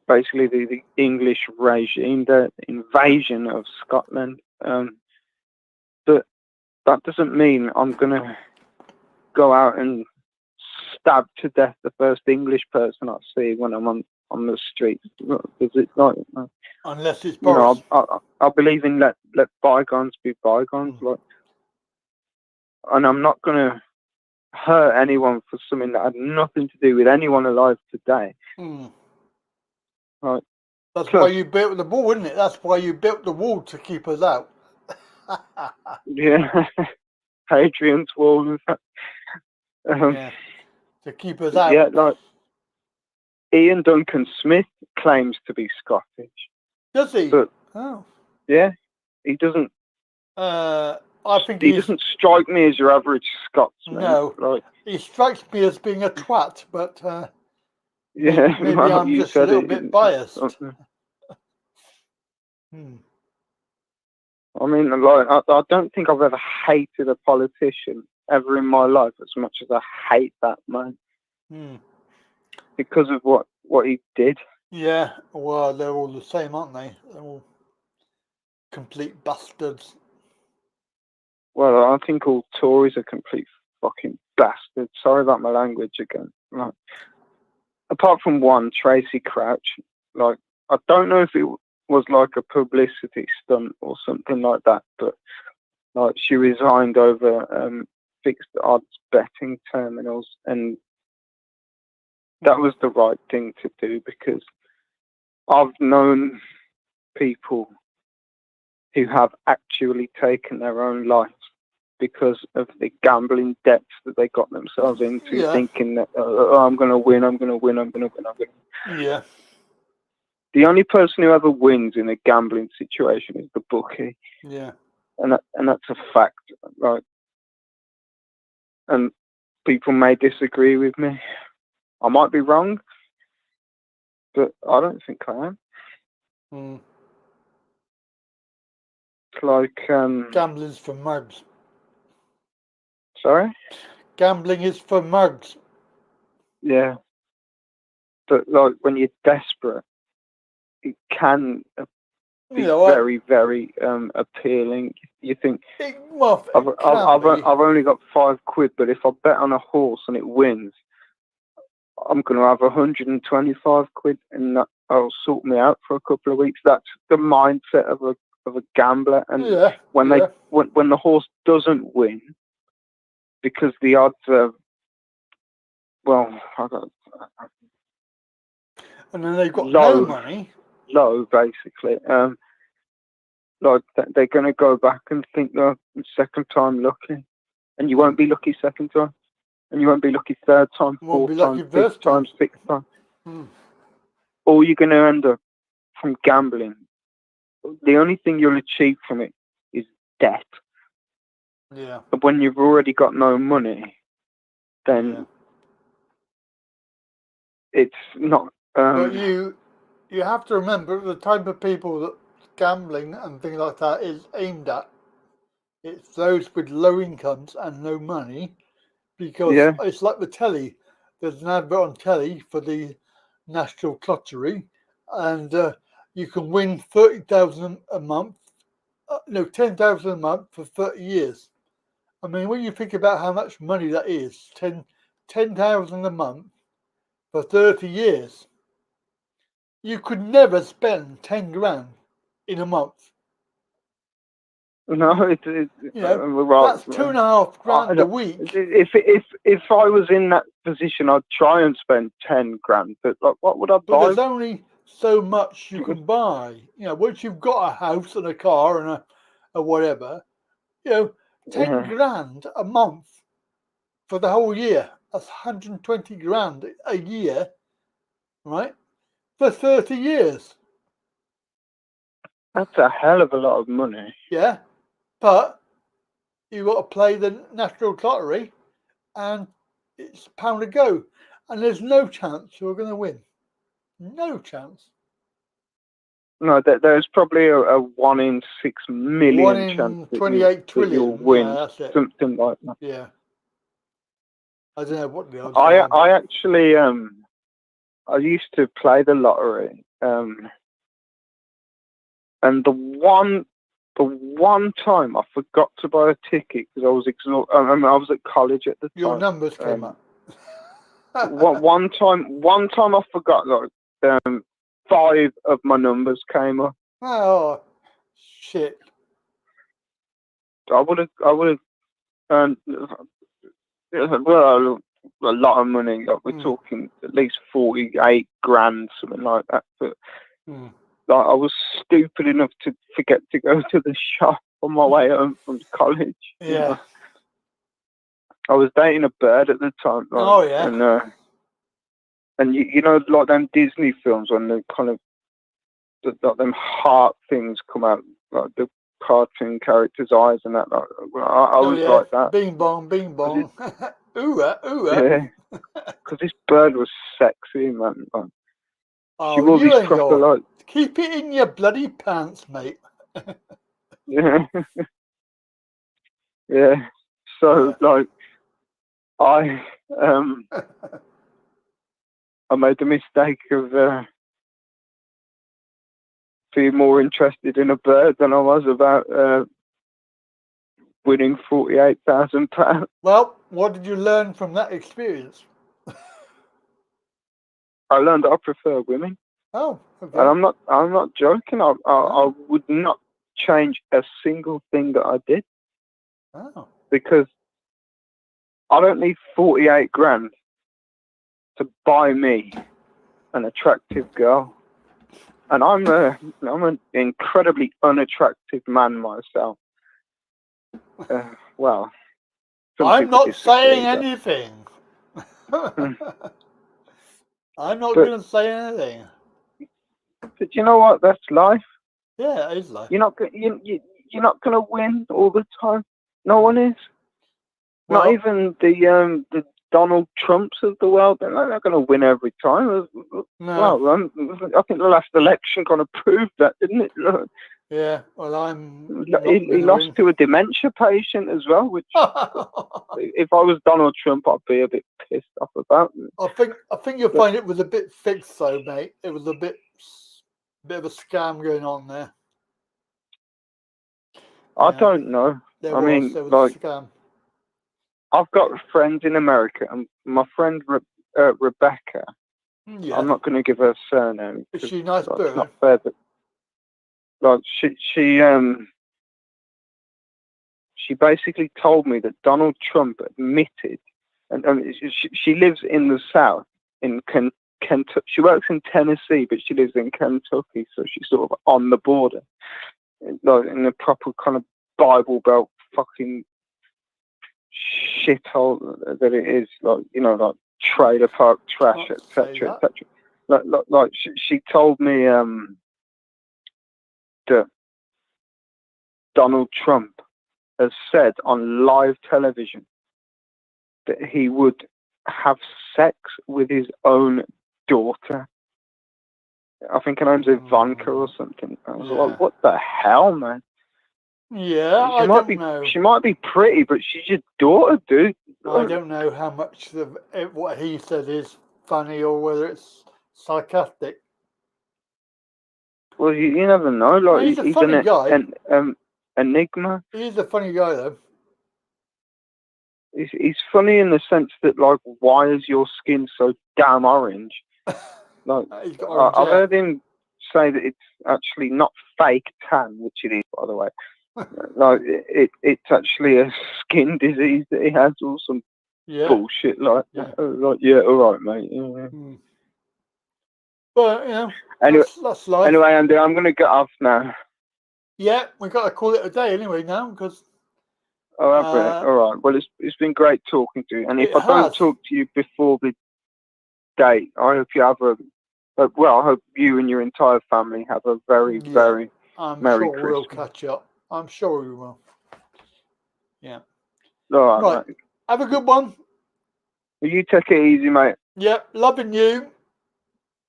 basically the English regime, the invasion of Scotland. But that doesn't mean I'm gonna go out and stab to death the first English person I see when I'm on the street, because it's not. Unless it's Boris. You know, I believe in let bygones be bygones. Like, and I'm not gonna hurt anyone for something that had nothing to do with anyone alive today. Right. That's why you built the wall, isn't it? That's why you built the wall, to keep us out. Yeah. Hadrian's Wall, in fact. To keep us out. Yeah, like Ian Duncan Smith claims to be Scottish. Does he? But, yeah, he doesn't. I think he doesn't strike me as your average Scotsman. No, like, he strikes me as being a twat, but yeah, maybe well, I'm just a little bit biased. I mean, like, I don't think I've ever hated a politician ever in my life as much as I hate that man because of what he did. Yeah, well, they're all the same, aren't they? They're all complete bastards. Well, I think all Tories are complete fucking bastards. Sorry about my language again. Like, apart from one, Tracy Crouch. Like, I don't know if it was like a publicity stunt or something like that, but like she resigned over fixed odds betting terminals, and that was the right thing to do, because I've known people who have actually taken their own lives because of the gambling debts that they got themselves into, thinking that I'm going to win, I'm going to win, I'm going to win, I'm going to win. Yeah. The only person who ever wins in a gambling situation is the bookie. Yeah. And that's a fact, right? And people may disagree with me. I might be wrong, but I don't think I am. It's like gambling's for mugs. Sorry? Gambling is for mugs. Yeah. But like when you're desperate, it can be very, very appealing. You think, I've only got £5, but if I bet on a horse and it wins, I'm going to have £125, and that'll sort me out for a couple of weeks. That's the mindset of a gambler. And when the horse doesn't win, because the odds are, and then they've got no money. Low, basically. Like they're going to go back and think, oh, second time lucky, and you won't be lucky second time, and you won't be lucky third time, fourth time, fifth time, sixth time. All you're going to end up from gambling, the only thing you'll achieve from it is debt. Yeah. But when you've already got no money, then it's not. But you have to remember the type of people that gambling and things like that is aimed at. It's those with low incomes and no money, because it's like the telly. There's an advert on telly for the National Lottery, and you can win 30,000 a month. No, 10,000 a month for 30 years. I mean, when you think about how much money that is, 10,000 a month for 30 years. You could never spend 10 grand in a month. No, that's $2.5 grand a week. If I was in that position, I'd try and spend 10 grand. But like, what would I buy? But there's only so much you can buy. Once you've got a house and a car and a whatever, 10 grand a month for the whole year. That's 120 grand a year, right? For 30 years. That's a hell of a lot of money. Yeah, but you've got to play the National Lottery, and it's £1 a go, and there's no chance you're going to win. No chance. No, there's probably a 1 in 6 million 1 in chance 28 trillion. that you'll win. Yeah, that's it. Something like that. Yeah. I don't know what the odds are. I actually I used to play the lottery, and the one time I forgot to buy a ticket because I was exhausted. I was at college at the time. Your numbers came up. one time I forgot. Like 5 of my numbers came up. Oh shit! I would have earned a lot of money. Like we're talking at least 48 grand, something like that. But like, I was stupid enough to forget to go to the shop on my way home from college. Yeah. You know? I was dating a bird at the time. Like, oh yeah. And you know, like them Disney films when the kind of like them heart things come out, like the cartoon characters' eyes and that. Like, I was like that. Bing bong, bing bong. Ooh, ooh. Yeah. Because this bird was sexy, man. Like, oh, she wore you these ain't proper got. like. Keep it in your bloody pants, mate. Yeah. Yeah. So like, I made the mistake of being more interested in a bird than I was about winning £48,000. Well, what did you learn from that experience? I learned that I prefer women. Oh, okay. And I'm not joking. I would not change a single thing that I did. Oh. Because I don't need 48 grand to buy me an attractive girl. And I'm an incredibly unattractive man myself. Well, I'm not saying anything. I'm not going to say anything. But you know what? That's life. Yeah, it is life. You're not going to win all the time. No one is. Well, not even the Donald Trumps of the world. They're not going to win every time. No. Well, I think the last election kind of proved that, didn't it? Yeah, well, he lost to a dementia patient as well, which if I was Donald Trump, I'd be a bit pissed off about. I think you'll find it was a bit fixed, though, mate. It was a bit of a scam going on there. I don't know. There was a scam. I've got friends in America, and my friend Rebecca. Yeah. I'm not going to give her surname. Is she a nice bird? It's not fair, but like she basically told me that Donald Trump admitted, and she lives in the South, in Kentucky. She works in Tennessee, but she lives in Kentucky, so she's sort of on the border, like in the proper kind of Bible Belt fucking shithole that it is, like, you know, like trailer park trash, etc., etc. Like she told me that Donald Trump has said on live television that he would have sex with his own daughter. I think her name's Ivanka or something. I was like, what the hell, man? Yeah, I don't know. She might be pretty, but she's your daughter, dude. I don't know how much of what he said is funny or whether it's sarcastic. Well, you never know. Like, he's a funny guy. Enigma. He's a funny guy, though. He's funny in the sense that, like, why is your skin so damn orange? Like, I've heard him say that it's actually not fake tan, which it is, by the way. Like, it's actually a skin disease that he has, or some bullshit like that. Like, all right, mate. Yeah. But, you know, that's life. Anyway, Andy, I'm going to get off now. Yeah, we've got to call it a day anyway now, because... Oh, all right. Well, it's been great talking to you. And if I don't talk to you before the date, I hope you have I hope you and your entire family have a very, very Merry Christmas. We'll catch up. I'm sure we will. Yeah. All right. Mate. Have a good one. Well, you take it easy, mate. Yep. Loving you.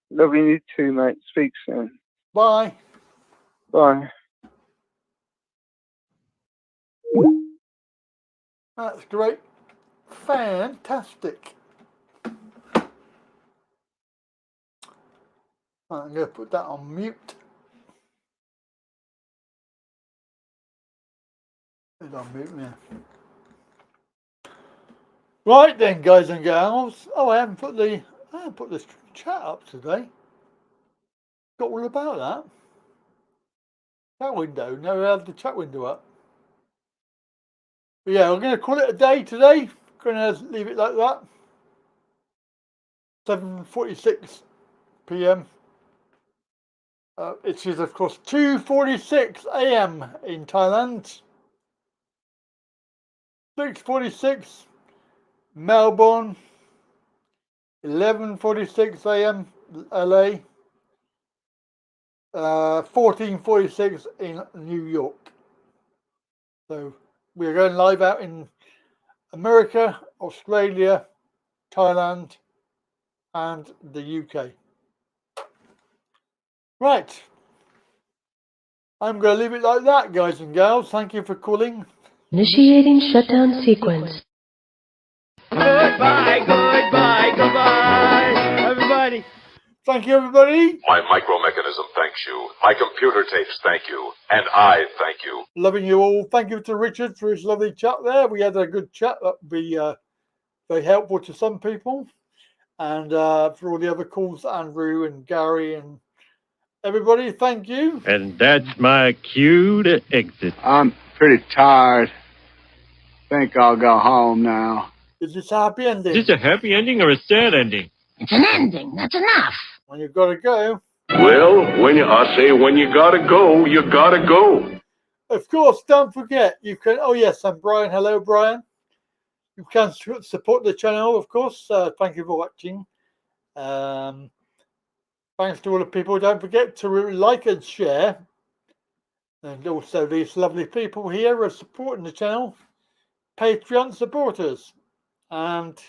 Loving you too, mate. Speak soon. Bye. Bye. That's great. Fantastic. I'm going to put that on mute. It's on mute now. Right then, guys and gals. Oh, I haven't put this chat up today. Got all about that. Chat window. Never had the chat window up. But yeah, we're going to call it a day today. Going to leave it like that. 7:46 p.m. It is, of course, 2:46 a.m. in Thailand. 6:46 Melbourne. 11:46 a.m. LA. 14:46 in New York. So we're going live out in America, Australia, Thailand, and the UK. Right. I'm going to leave it like that, guys and gals. Thank you for calling. Initiating shutdown sequence. Goodbye, goodbye, goodbye, everybody. Thank you, everybody. My micromechanism thanks you. My computer tapes thank you. And I thank you. Loving you all. Thank you to Richard for his lovely chat there. We had a good chat. That would be very helpful to some people. And for all the other calls, Andrew and Gary and everybody, thank you. And that's my cue to exit. I'm pretty tired. Think I'll go home now. Is this a happy ending? Is this a happy ending or a sad ending? It's an ending. That's enough. When you've got to go. Well, when you gotta go, you gotta go. Of course, don't forget, you can... Oh, yes, I'm Brian. Hello, Brian. You can support the channel, of course. Thank you for watching. Thanks to all the people. Don't forget to like and share. And also these lovely people here are supporting the channel. Patreon supporters. And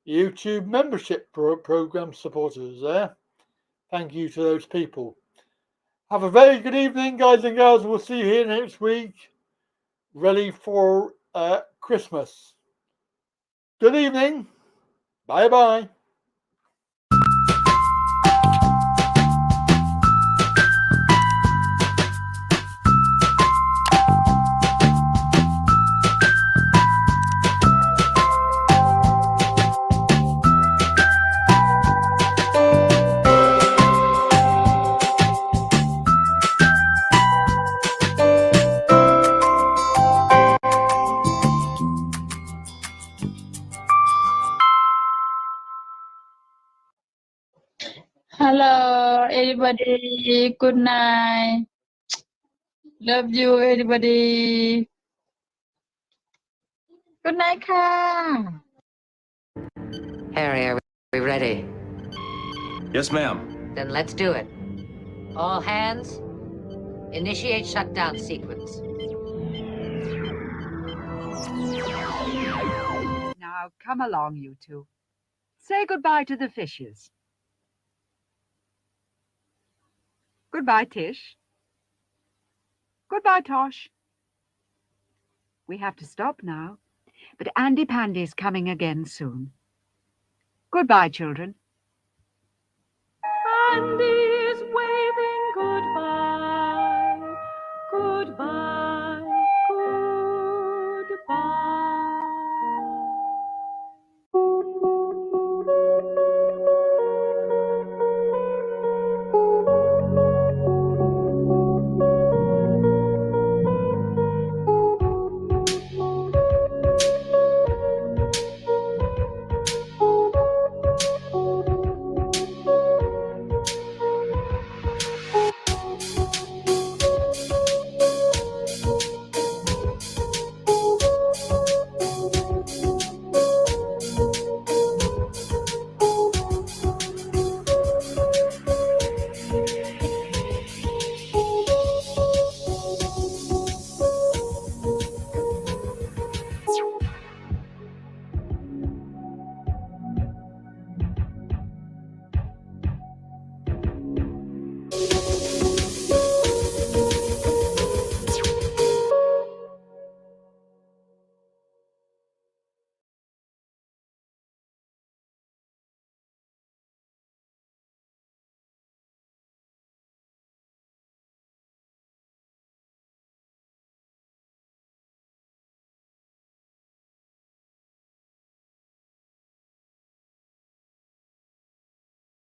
YouTube membership program supporters there. Thank you to those people. Have a very good evening, guys and girls. We'll see you here next week, ready for Christmas. Good evening. Bye-bye. Hello, everybody. Good night. Love you, everybody. Good night, ka. Harry, are we ready? Yes, ma'am. Then let's do it. All hands, initiate shutdown sequence. Now, come along, you two. Say goodbye to the fishes. Goodbye, Tish. Goodbye, Tosh. We have to stop now, but Andy Pandy's coming again soon. Goodbye, children. Andy!